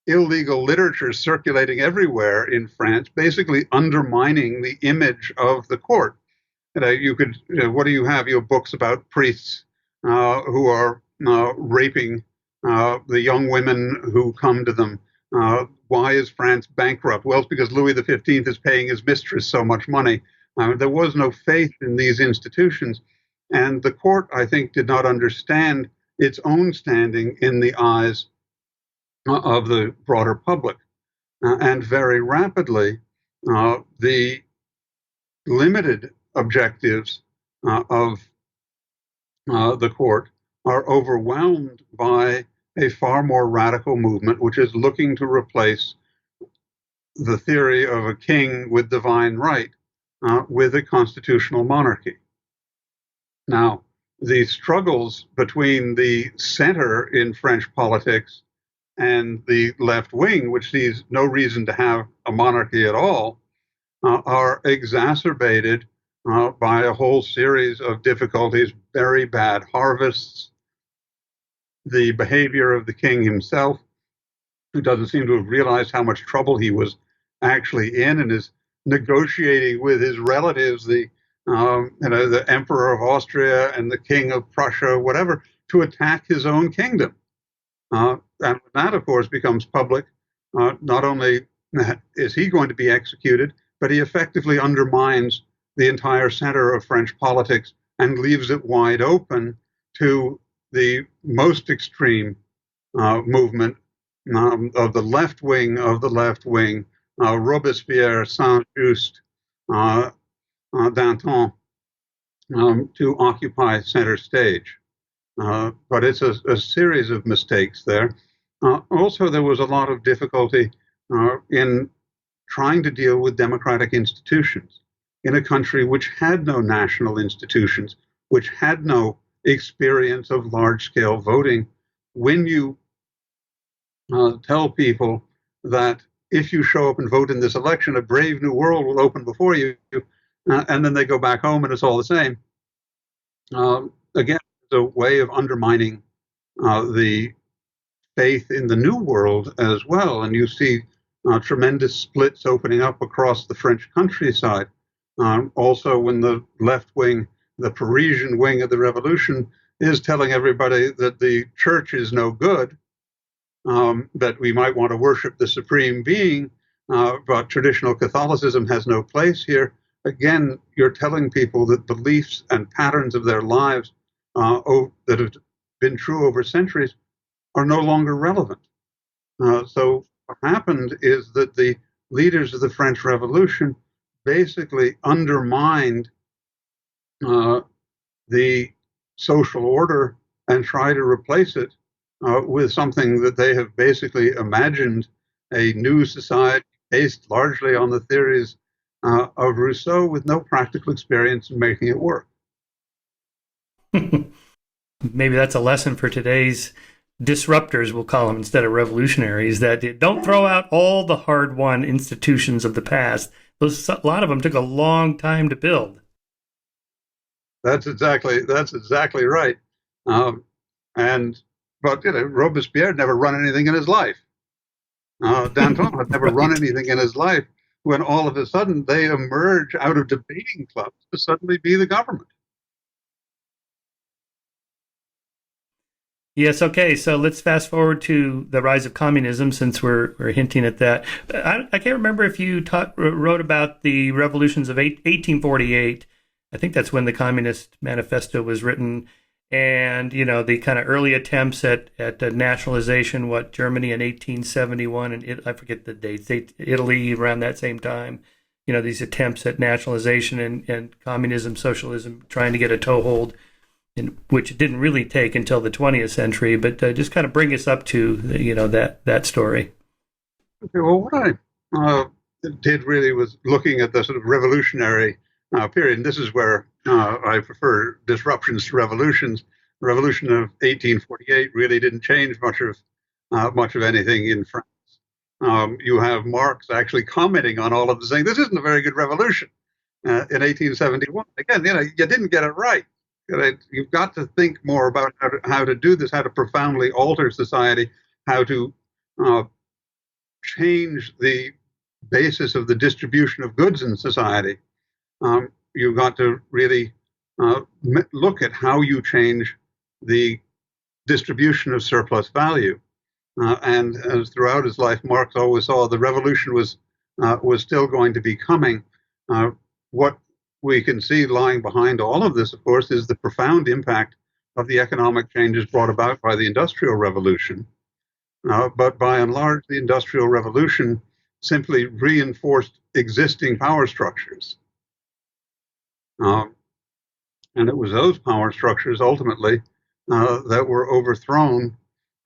illegal literature circulating everywhere in France, basically undermining the image of the court. You could, what do you have? You have books about priests who are raping the young women who come to them. Why is France bankrupt? Well, it's because Louis XV is paying his mistress so much money. There was no faith in these institutions. And the court, I think, did not understand its own standing in the eyes of the broader public. And very rapidly, the limited objectives of the court are overwhelmed by a far more radical movement, which is looking to replace the theory of a king with divine right with a constitutional monarchy. Now, the struggles between the center in French politics and the left wing, which sees no reason to have a monarchy at all, are exacerbated by a whole series of difficulties, very bad harvests, the behavior of the king himself, who doesn't seem to have realized how much trouble he was actually in and is negotiating with his relatives, the Emperor of Austria and the King of Prussia, whatever, to attack his own kingdom. And when that, of course, becomes public, not only is he going to be executed, but he effectively undermines the entire center of French politics and leaves it wide open to the most extreme movement of the left wing of the left wing, Robespierre, Saint-Just, Danton, to occupy center stage. But it's a series of mistakes there. Also, there was a lot of difficulty in trying to deal with democratic institutions in a country which had no national institutions, which had no experience of large-scale voting. When you tell people that if you show up and vote in this election, a brave new world will open before you, and then they go back home and it's all the same. Again, it's a way of undermining the faith in the new world as well. And you see tremendous splits opening up across the French countryside. Also, when the left wing the Parisian wing of the revolution is telling everybody that the church is no good, that we might want to worship the supreme being, but traditional Catholicism has no place here. Again, you're telling people that beliefs and patterns of their lives that have been true over centuries are no longer relevant. So what happened is that the leaders of the French Revolution basically undermined the social order and try to replace it with something that they have basically imagined, a new society based largely on the theories of Rousseau with no practical experience in making it work. Maybe that's a lesson for today's disruptors, we'll call them, instead of revolutionaries, that don't throw out all the hard-won institutions of the past. A lot of them took a long time to build. That's exactly right. But Robespierre never run anything in his life. Danton had never run anything in his life. When all of a sudden they emerge out of debating clubs to suddenly be the government. Yes, okay, so let's fast forward to the rise of communism, since we're hinting at that. I can't remember if you wrote about the revolutions of 1848. I think that's when the Communist Manifesto was written, and the kind of early attempts at nationalization, Germany in 1871, and I forget the dates, Italy around that same time. These attempts at nationalization and communism, socialism, trying to get a toehold, which didn't really take until the 20th century. But just kind of bring us up to that story. Okay, well, what I did really was looking at the sort of revolutionary period. And this is where I prefer disruptions to revolutions. The revolution of 1848 really didn't change much of anything in France. You have Marx actually commenting on all of this, saying this isn't a very good revolution in 1871. Again, you didn't get it right. You've got to think more about how to do this, how to profoundly alter society, how to change the basis of the distribution of goods in society. You've got to really look at how you change the distribution of surplus value. And as throughout his life, Marx always saw the revolution was still going to be coming. What we can see lying behind all of this, of course, is the profound impact of the economic changes brought about by the Industrial Revolution. But by and large, the Industrial Revolution simply reinforced existing power structures. And it was those power structures ultimately that were overthrown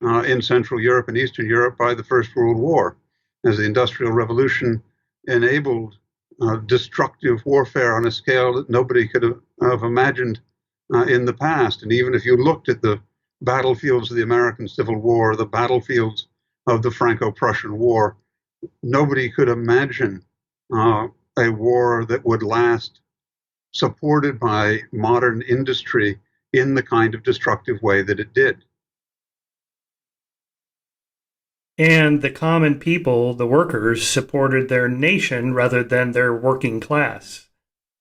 in Central Europe and Eastern Europe by the First World War, as the Industrial Revolution enabled destructive warfare on a scale that nobody could have imagined in the past. And even if you looked at the battlefields of the American Civil War, the battlefields of the Franco-Prussian War, nobody could imagine a war that would last supported by modern industry in the kind of destructive way that it did. And the common people, the workers, supported their nation rather than their working class.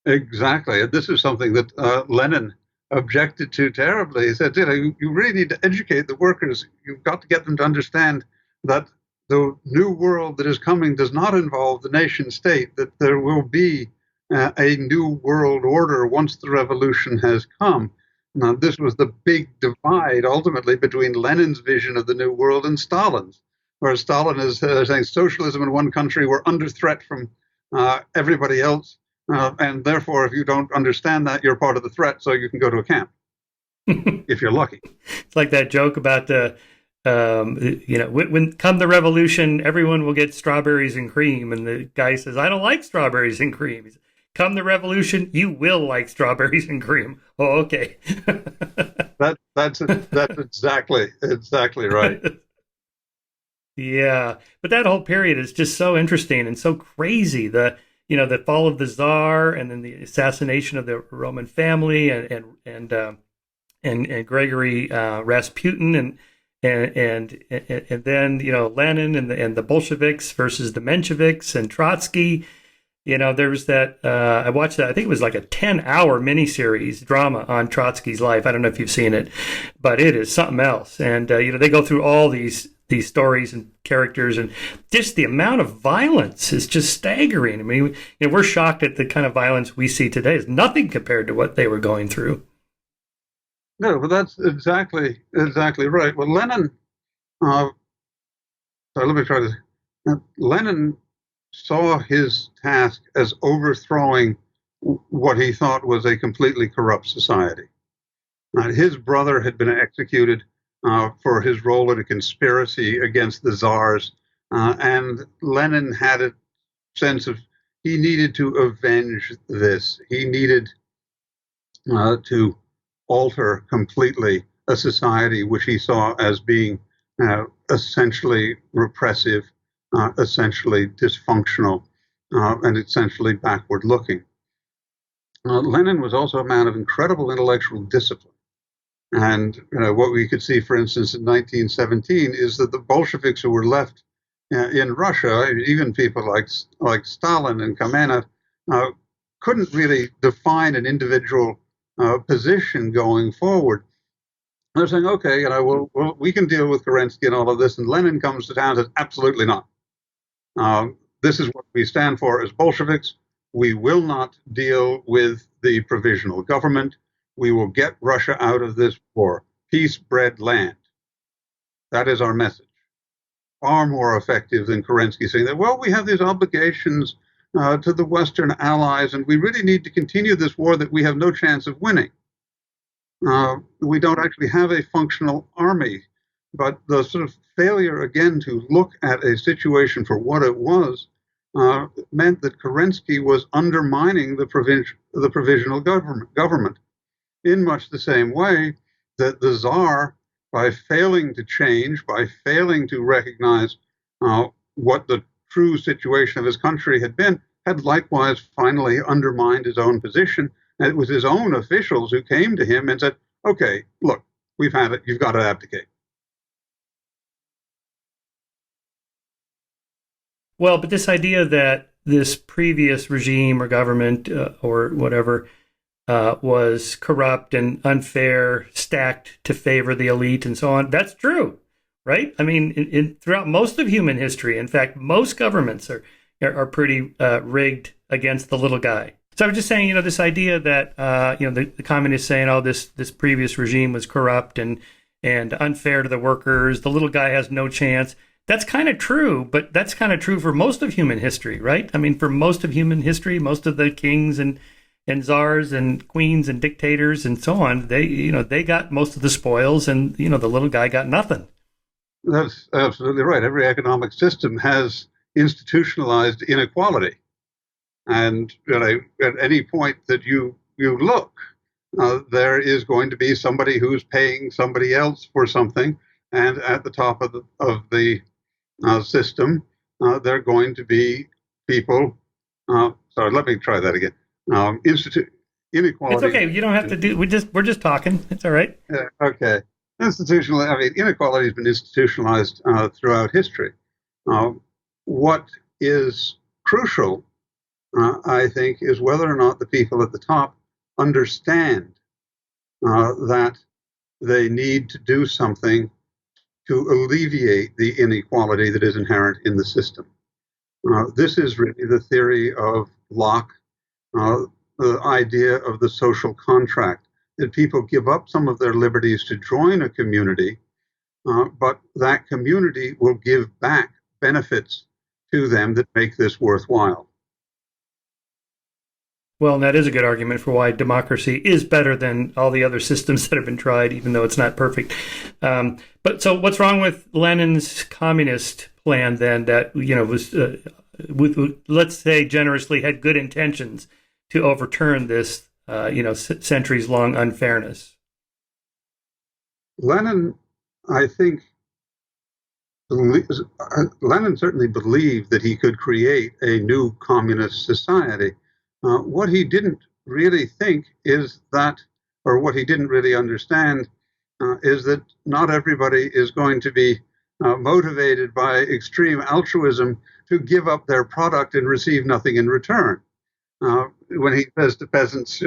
Exactly. And this is something that Lenin objected to terribly. He said, you really need to educate the workers. You've got to get them to understand that the new world that is coming does not involve the nation state, that there will be a new world order once the revolution has come. Now, this was the big divide ultimately between Lenin's vision of the new world and Stalin's, where Stalin is saying socialism in one country, we're under threat from everybody else. And therefore, if you don't understand that, you're part of the threat, so you can go to a camp, if you're lucky. It's like that joke about when come the revolution, everyone will get strawberries and cream. And the guy says, I don't like strawberries and cream. He says, come the revolution, you will like strawberries and cream. Oh, okay. That's exactly right. Yeah, but that whole period is just so interesting and so crazy. The fall of the Tsar, and then the assassination of the Roman family, and Gregory Rasputin, and then Lenin and the Bolsheviks versus the Mensheviks and Trotsky. There was that, I watched that, I think it was like a 10-hour miniseries drama on Trotsky's life. I don't know if you've seen it, but it is something else. And, they go through all these stories and characters, and just the amount of violence is just staggering. I mean, we're shocked at the kind of violence we see today. It's nothing compared to what they were going through. No, but that's exactly right. Well, Lenin, so let me try to, Lenin saw his task as overthrowing what he thought was a completely corrupt society. His brother had been executed for his role in a conspiracy against the Tsars, and Lenin had a sense of he needed to avenge this. He needed to alter completely a society which he saw as being essentially repressive, essentially dysfunctional, and essentially backward looking. Lenin was also a man of incredible intellectual discipline. And what we could see, for instance, in 1917 is that the Bolsheviks who were left in Russia, even people like Stalin and Kamenev, couldn't really define an individual position going forward. They're saying, okay, we can deal with Kerensky and all of this. And Lenin comes to town and says, absolutely not. This is what we stand for as Bolsheviks. We will not deal with the provisional government. We will get Russia out of this war. Peace, bread, land. That is our message. Far more effective than Kerensky saying that, well, we have these obligations to the Western allies, and we really need to continue this war that we have no chance of winning. We don't actually have a functional army, but the sort of failure, again, to look at a situation for what it was meant that Kerensky was undermining the provisional government in much the same way that the Tsar, by failing to change, by failing to recognize what the true situation of his country had been, had likewise finally undermined his own position. And it was his own officials who came to him and said, okay, look, we've had it, you've got to abdicate. Well, but this idea that this previous regime or government or whatever was corrupt and unfair, stacked to favor the elite and so on, that's true, right? I mean, throughout most of human history, in fact, most governments are pretty rigged against the little guy. So I was just saying, this idea that, the communists saying, oh, this previous regime was corrupt and unfair to the workers, the little guy has no chance. That's kind of true, but that's kind of true for most of human history, right? I mean, for most of human history, most of the kings and czars and queens and dictators and so on, they got most of the spoils, and the little guy got nothing. That's absolutely right. Every economic system has institutionalized inequality, and at any point that you look, there is going to be somebody who's paying somebody else for something, and at the top of the system, there are going to be people. Sorry, let me try that again. Inequality. It's okay. You don't have to do. We're just talking. It's all right. Okay. Inequality has been institutionalized throughout history. What is crucial, I think, is whether or not the people at the top understand that they need to do something to alleviate the inequality that is inherent in the system. This is really the theory of Locke, the idea of the social contract, that people give up some of their liberties to join a community, but that community will give back benefits to them that make this worthwhile. Well, that is a good argument for why democracy is better than all the other systems that have been tried, even though it's not perfect. But so what's wrong with Lenin's communist plan then that, was, let's say, generously had good intentions to overturn this, centuries-long unfairness? Lenin, I think, Lenin certainly believed that he could create a new communist society. What he didn't really think is that, or what he didn't really understand, is that not everybody is going to be motivated by extreme altruism to give up their product and receive nothing in return. When he says to peasants,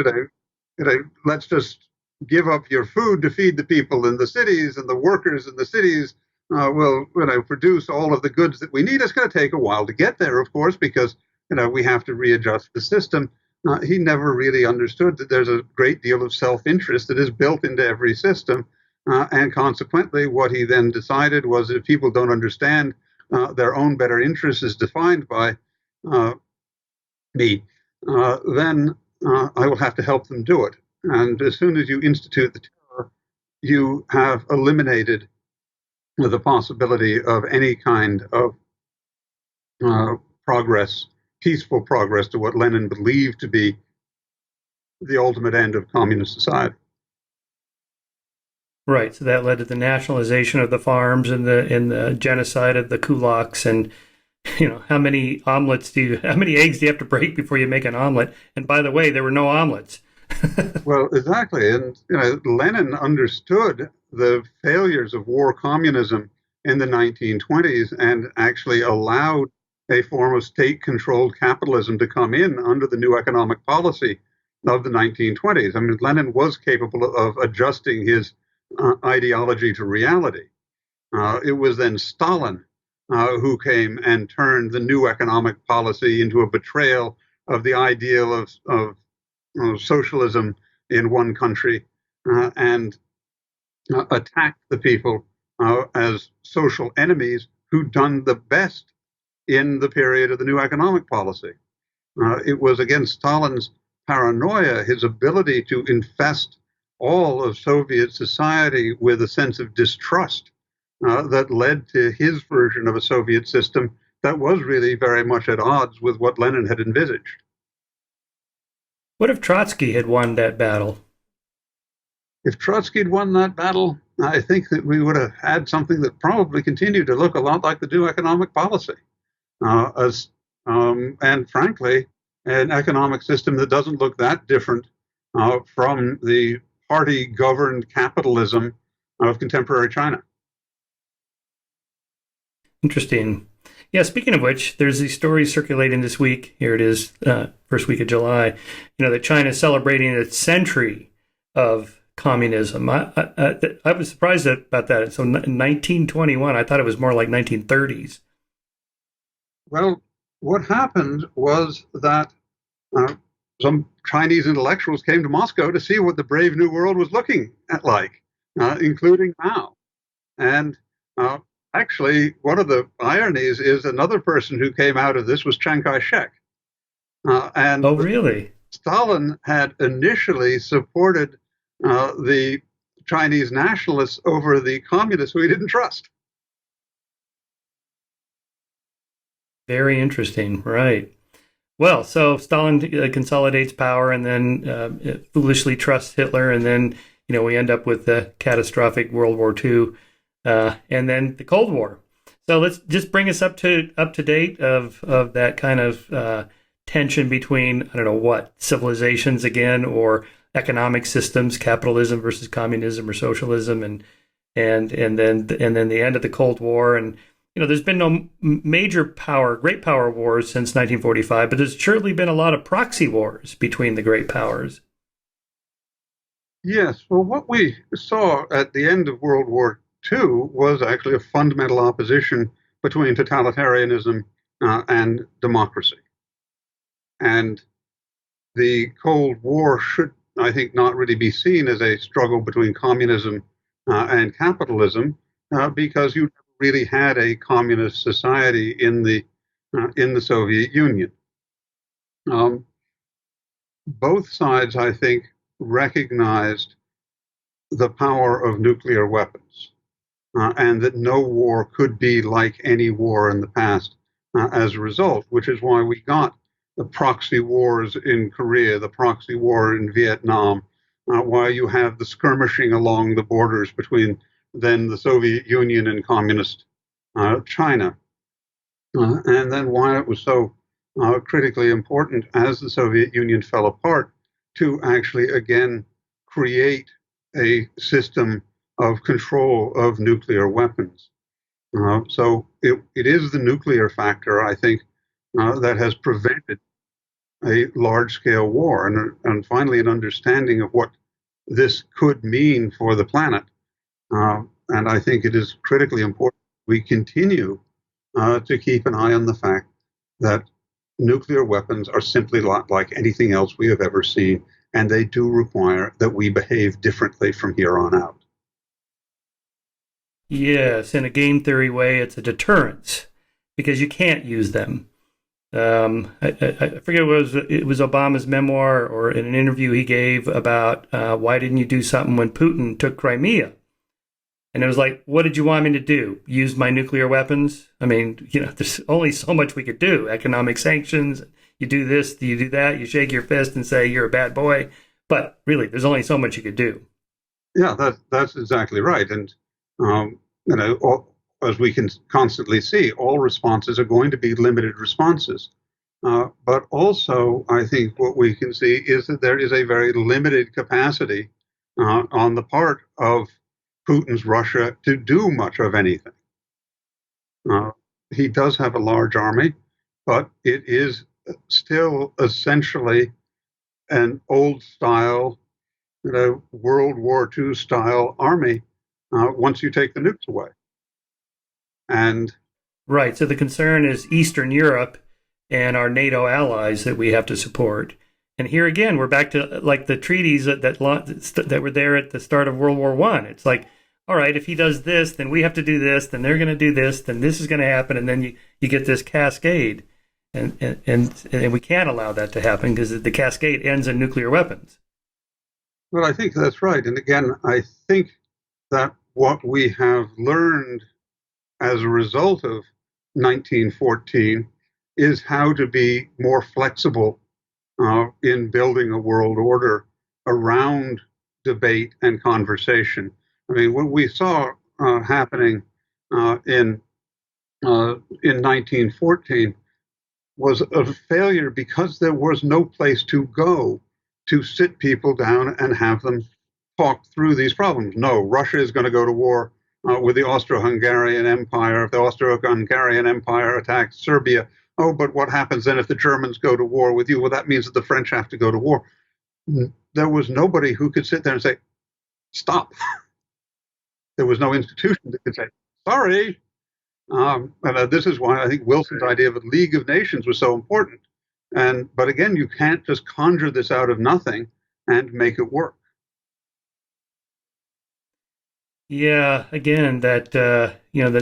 let's just give up your food to feed the people in the cities, and the workers in the cities will produce all of the goods that we need. It's going to take a while to get there, of course, because we have to readjust the system. He never really understood that there's a great deal of self-interest that is built into every system. And consequently, what he then decided was that if people don't understand their own better interests as defined by me, then I will have to help them do it. And as soon as you institute the terror, you have eliminated the possibility of any kind of progress, peaceful progress to what Lenin believed to be the ultimate end of communist society. Right. So that led to the nationalization of the farms and the genocide of the kulaks. And how many eggs do you have to break before you make an omelet? And by the way, there were no omelets. Well, exactly. And Lenin understood the failures of war communism in the 1920s and actually allowed a form of state-controlled capitalism to come in under the new economic policy of the 1920s. I mean, Lenin was capable of adjusting his ideology to reality. It was then Stalin who came and turned the new economic policy into a betrayal of the ideal of socialism in one country and attacked the people as social enemies who'd done the best in the period of the new economic policy. It was against Stalin's paranoia, his ability to infest all of Soviet society with a sense of distrust that led to his version of a Soviet system that was really very much at odds with what Lenin had envisaged. What if Trotsky had won that battle? If Trotsky had won that battle, I think that we would have had something that probably continued to look a lot like the new economic policy. And frankly, an economic system that doesn't look that different from the party-governed capitalism of contemporary China. Interesting. Yeah, speaking of which, there's these stories circulating this week. Here it is, first week of July, that China is celebrating its century of communism. I was surprised about that. So 1921, I thought it was more like 1930s. Well, what happened was that some Chinese intellectuals came to Moscow to see what the brave new world was looking like, including Mao. And actually, one of the ironies is another person who came out of this was Chiang Kai-shek. Oh, really? Stalin had initially supported the Chinese nationalists over the communists who he didn't trust. Very interesting, right. Well, so Stalin consolidates power and then foolishly trusts Hitler, and then, we end up with the catastrophic World War II, and then the Cold War. So let's just bring us up to date of that kind of tension between, I don't know what, civilizations again, or economic systems, capitalism versus communism or socialism, and then the end of the Cold War. And there's been no great power wars since 1945, but there's surely been a lot of proxy wars between the great powers. Yes, well, what we saw at the end of World War II was actually a fundamental opposition between totalitarianism and democracy. And the Cold War should, I think, not really be seen as a struggle between communism and capitalism, because you really had a communist society in the Soviet Union. Both sides, I think, recognized the power of nuclear weapons, and that no war could be like any war in the past as a result, which is why we got the proxy wars in Korea, the proxy war in Vietnam, why you have the skirmishing along the borders between then the Soviet Union and communist China, and then why it was so critically important as the Soviet Union fell apart to actually again create a system of control of nuclear weapons. So it is the nuclear factor, I think, that has prevented a large-scale war and finally an understanding of what this could mean for the planet. And I think it is critically important we continue to keep an eye on the fact that nuclear weapons are simply not like anything else we have ever seen, and they do require that we behave differently from here on out. Yes, in a game theory way, it's a deterrence because you can't use them. I forget it was Obama's memoir or in an interview he gave about why didn't you do something when Putin took Crimea? And it was like, what did you want me to do? Use my nuclear weapons? I mean, there's only so much we could do. Economic sanctions, you do this, you do that, you shake your fist and say you're a bad boy. But really, there's only so much you could do. Yeah, that's exactly right. And, as we can constantly see, all responses are going to be limited responses. But also, I think what we can see is that there is a very limited capacity on the part of Putin's Russia to do much of anything. He does have a large army, but it is still essentially an old style, World War II style army once you take the nukes away. And right. So the concern is Eastern Europe and our NATO allies that we have to support. And here again, we're back to like the treaties that were there at the start of World War I. It's like, all right, if he does this, then we have to do this, then they're going to do this, then this is going to happen, and then you get this cascade. And we can't allow that to happen because the cascade ends in nuclear weapons. Well, I think that's right. And again, I think that what we have learned as a result of 1914 is how to be more flexible in building a world order around debate and conversation. I mean, what we saw happening in 1914 was a failure because there was no place to go to sit people down and have them talk through these problems. No, Russia is going to go to war with the Austro-Hungarian Empire. If the Austro-Hungarian Empire attacks Serbia, oh, but what happens then if the Germans go to war with you? Well, that means that the French have to go to war. There was nobody who could sit there and say, stop. There was no institution that could say, sorry. And this is why I think Wilson's idea of a League of Nations was so important. But again, you can't just conjure this out of nothing and make it work. Yeah, again, that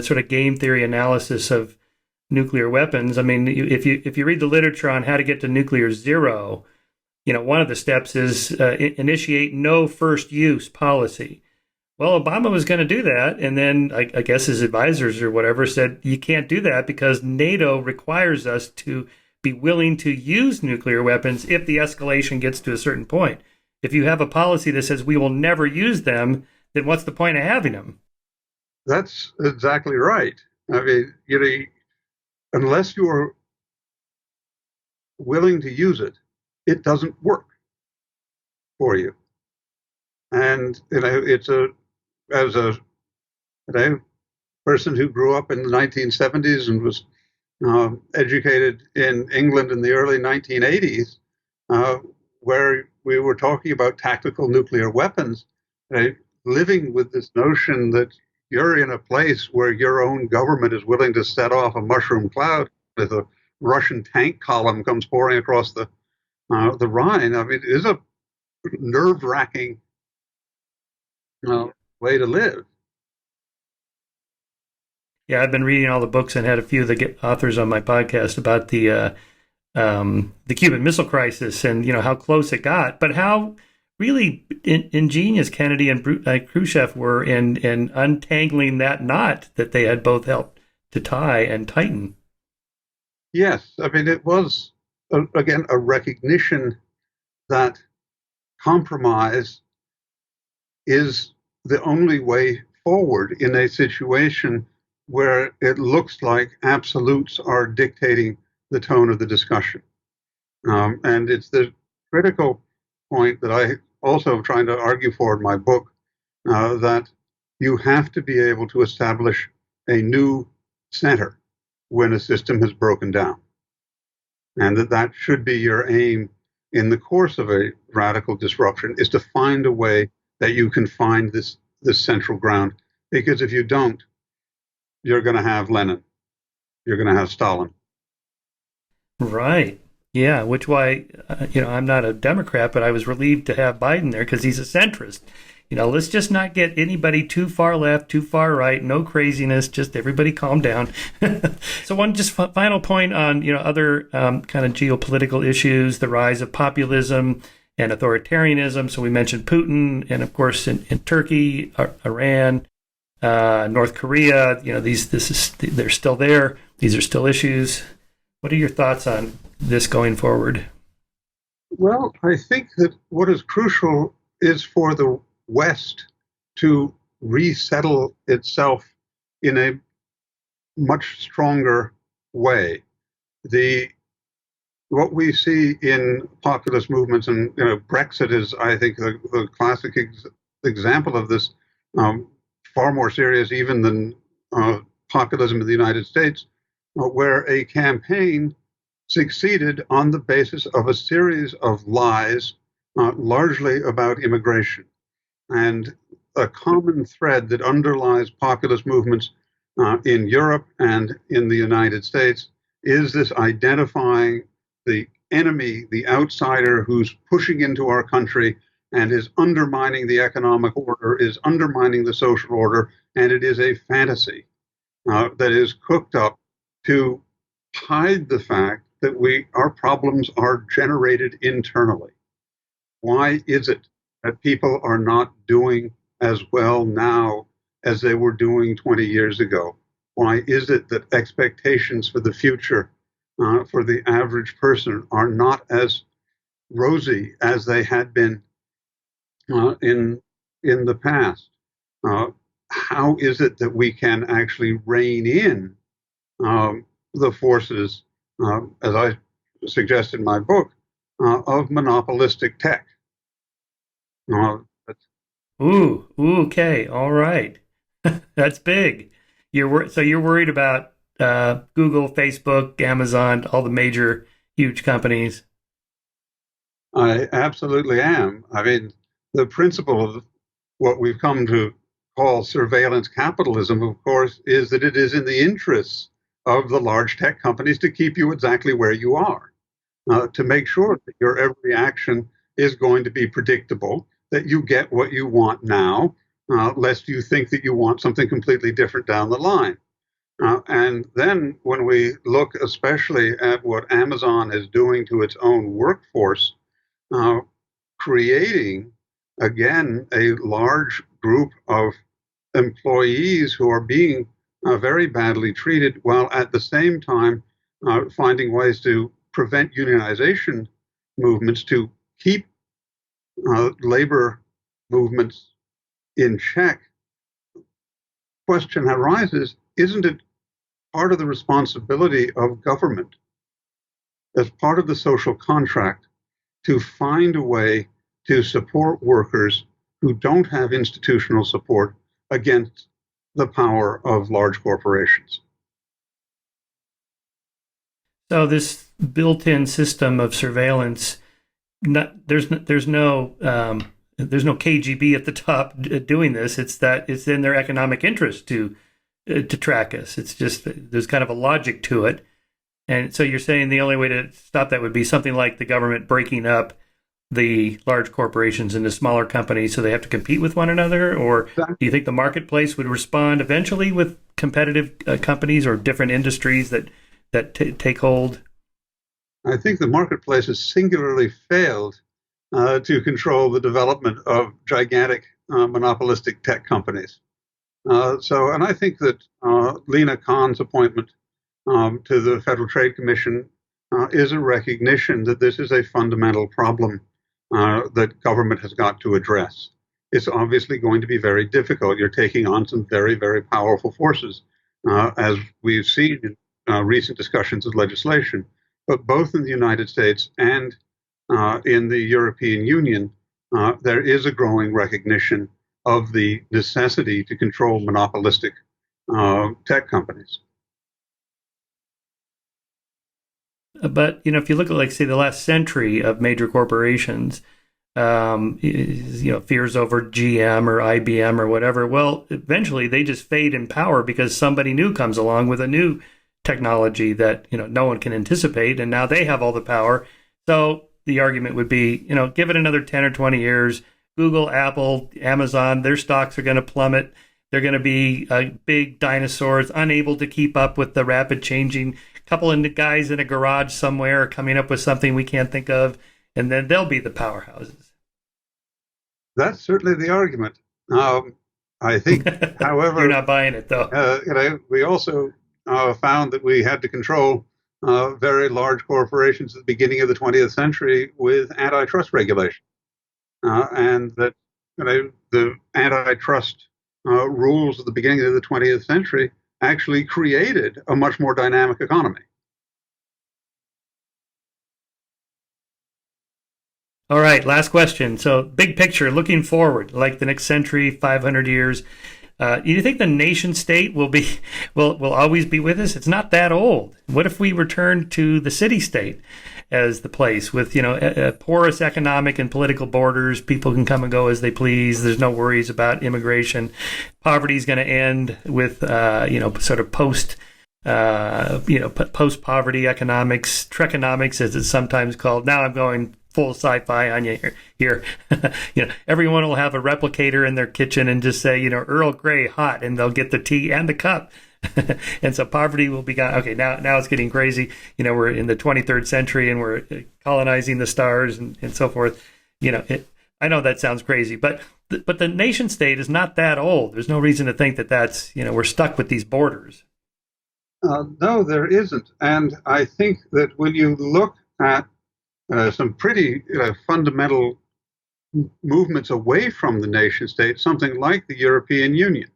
sort of game theory analysis of nuclear weapons. I mean, if you read the literature on how to get to nuclear zero, one of the steps is initiate no first use policy. Well, Obama was going to do that, and then I guess his advisors or whatever said you can't do that because NATO requires us to be willing to use nuclear weapons if the escalation gets to a certain point. If you have a policy that says we will never use them, then what's the point of having them? That's exactly right. I mean, unless you are willing to use it, it doesn't work for you. And it's as a person who grew up in the 1970s and was educated in England in the early 1980s, where we were talking about tactical nuclear weapons, living with this notion that you're in a place where your own government is willing to set off a mushroom cloud as a Russian tank column comes pouring across the Rhine. I mean, it is a nerve-wracking way to live. Yeah, I've been reading all the books and had a few of the authors on my podcast about the Cuban Missile Crisis and how close it got, but how really ingenious Kennedy and Khrushchev were in untangling that knot that they had both helped to tie and tighten. Yes, I mean it was again a recognition that compromise is the only way forward in a situation where it looks like absolutes are dictating the tone of the discussion. And it's the critical point that I also am trying to argue for in my book, that you have to be able to establish a new center when a system has broken down. And that should be your aim in the course of a radical disruption, is to find a way that you can find this central ground. Because if you don't, you're going to have Lenin, you're going to have Stalin. Right. Yeah, which why, I'm not a Democrat, but I was relieved to have Biden there because he's a centrist. Let's just not get anybody too far left, too far right, no craziness, just everybody calm down. So one just final point on, other kind of geopolitical issues, the rise of populism and authoritarianism. So we mentioned Putin, and of course in Turkey, Iran, North Korea, they're still there. These are still issues. What are your thoughts on this going forward? Well, I think that what is crucial is for the West to resettle itself in a much stronger way. What we see in populist movements, and Brexit is, I think, the classic example of this, far more serious even than populism in the United States, where a campaign succeeded on the basis of a series of lies, largely about immigration. And a common thread that underlies populist movements in Europe and in the United States is this identifying the enemy, the outsider who's pushing into our country and is undermining the economic order, is undermining the social order, and it is a fantasy that is cooked up to hide the fact that our problems are generated internally. Why is it that people are not doing as well now as they were doing 20 years ago? Why is it that expectations for the future for the average person are not as rosy as they had been in the past? How is it that we can actually rein in the forces, as I suggest in my book, of monopolistic tech? Okay, all right. That's big. So you're worried about Google, Facebook, Amazon, all the major, huge companies? I absolutely am. I mean, the principle of what we've come to call surveillance capitalism, of course, is that it is in the interests of the large tech companies to keep you exactly where you are, to make sure that your every action is going to be predictable, that you get what you want now, lest you think that you want something completely different down the line. And then when we look especially at what Amazon is doing to its own workforce, creating, again, a large group of employees who are being very badly treated, while at the same time finding ways to prevent unionization movements, to keep labor movements in check. Question arises, isn't it part of the responsibility of government, as part of the social contract, to find a way to support workers who don't have institutional support against the power of large corporations? So this built-in system of surveillance, there's no KGB at the top doing this. It's in their economic interest to track us. It's just there's kind of a logic to it. And so you're saying the only way to stop that would be something like the government breaking up the large corporations into smaller companies so they have to compete with one another? Or do you think the marketplace would respond eventually with competitive companies or different industries that take hold? I think the marketplace has singularly failed to control the development of gigantic monopolistic tech companies. And I think that Lina Khan's appointment to the Federal Trade Commission is a recognition that this is a fundamental problem that government has got to address. It's obviously going to be very difficult. You're taking on some very, very powerful forces, as we've seen in recent discussions of legislation. But both in the United States and in the European Union, there is a growing recognition of the necessity to control monopolistic tech companies. But, if you look at, like, say, the last century of major corporations, fears over GM or IBM or whatever, well, eventually they just fade in power because somebody new comes along with a new technology that, no one can anticipate, and now they have all the power. So the argument would be, give it another 10 or 20 years, Google, Apple, Amazon, their stocks are going to plummet. They're going to be big dinosaurs, unable to keep up with the rapid changing. Couple of guys in a garage somewhere coming up with something we can't think of, and then they'll be the powerhouses. That's certainly the argument. I think, however, you're not buying it, though. We also found that we had to control very large corporations at the beginning of the 20th century with antitrust regulation, and that the antitrust rules at the beginning of the 20th century actually created a much more dynamic economy. All right, last question. So, big picture, looking forward, like the next century, 500 years. Do you think the nation state will always be with us? It's not that old. What if we return to the city state as the place with, a porous economic and political borders? People can come and go as they please. There's no worries about immigration. Poverty is going to end with, sort of post-poverty economics, Trekonomics, as it's sometimes called. Now I'm going full sci-fi on you here. Everyone will have a replicator in their kitchen and just say, Earl Grey hot, and they'll get the tea and the cup. And so poverty will be gone. Okay, now it's getting crazy. We're in the 23rd century and we're colonizing the stars and so forth. I know that sounds crazy, but the nation state is not that old. There's no reason to think that that's, we're stuck with these borders. No, there isn't. And I think that when you look at some pretty fundamental movements away from the nation state, something like the European Union,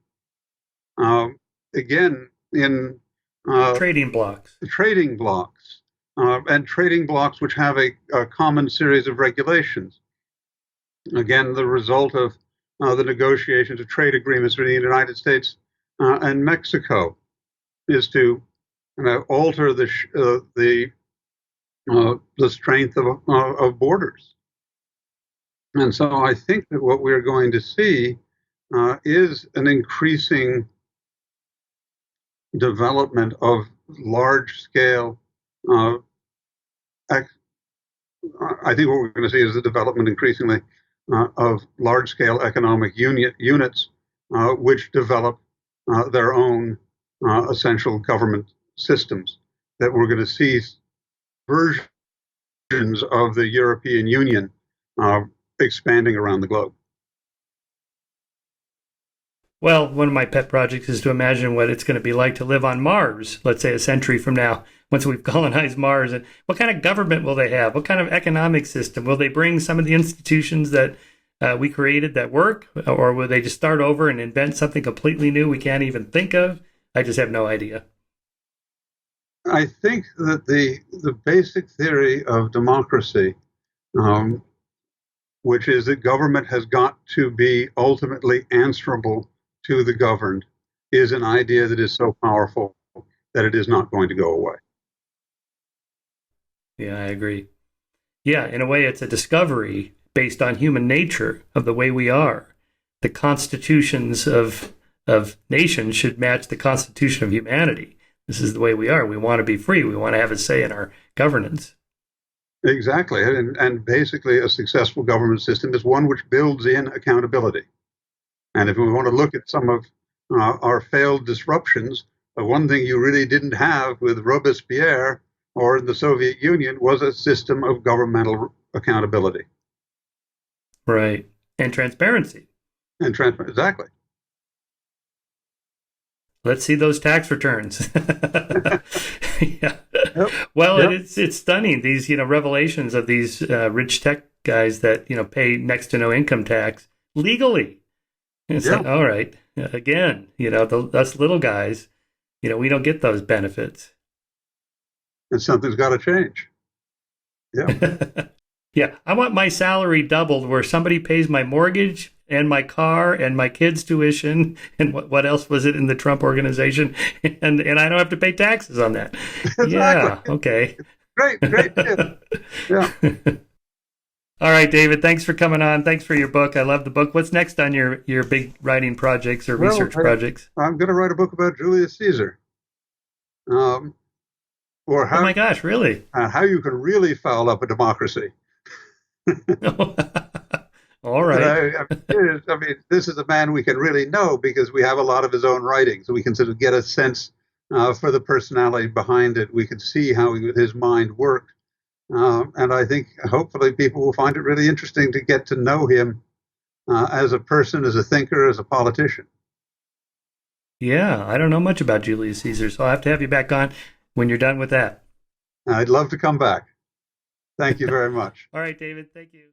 again, in trading blocks, and trading blocks which have a common series of regulations. Again, the result of the negotiations of trade agreements between the United States and Mexico is to alter the strength of borders. And so I think that what we're going to see is an increasing development of large-scale. I think what we're going to see is the development increasingly of large-scale economic units which develop their own essential government systems. That we're going to see versions of the European Union expanding around the globe. Well, one of my pet projects is to imagine what it's going to be like to live on Mars, let's say a century from now, once we've colonized Mars. And what kind of government will they have? What kind of economic system? Will they bring some of the institutions that we created that work? Or will they just start over and invent something completely new we can't even think of? I just have no idea. I think that the basic theory of democracy, which is that government has got to be ultimately answerable to the governed, is an idea that is so powerful that it is not going to go away. Yeah, I agree. Yeah, in a way, it's a discovery based on human nature of the way we are. The constitutions of nations should match the constitution of humanity. This is the way we are. We want to be free. We want to have a say in our governance. Exactly. And basically, a successful government system is one which builds in accountability. And if we want to look at some of our failed disruptions, the one thing you really didn't have with Robespierre or in the Soviet Union was a system of governmental accountability. Right. And transparency. Exactly. Let's see those tax returns. Yeah. Yep. Well, Yep. It's stunning, these revelations of these rich tech guys that pay next to no income tax legally. And it's like, all right, again, us little guys, we don't get those benefits. And something's got to change. Yeah. Yeah, I want my salary doubled where somebody pays my mortgage and my car and my kids' tuition and what else was it in the Trump organization, and I don't have to pay taxes on that. Exactly. Yeah, okay. Great tip. Yeah. All right, David, thanks for coming on. Thanks for your book. I love the book. What's next on your big writing projects or research projects? I'm going to write a book about Julius Caesar. Or how, oh my gosh, really? How you can really foul up a democracy. All right. I mean, this is a man we can really know because we have a lot of his own writings. So we can sort of get a sense for the personality behind it. We can see how his mind worked. And I think hopefully people will find it really interesting to get to know him as a person, as a thinker, as a politician. Yeah, I don't know much about Julius Caesar, so I'll have to have you back on when you're done with that. I'd love to come back. Thank you very much. All right, David. Thank you.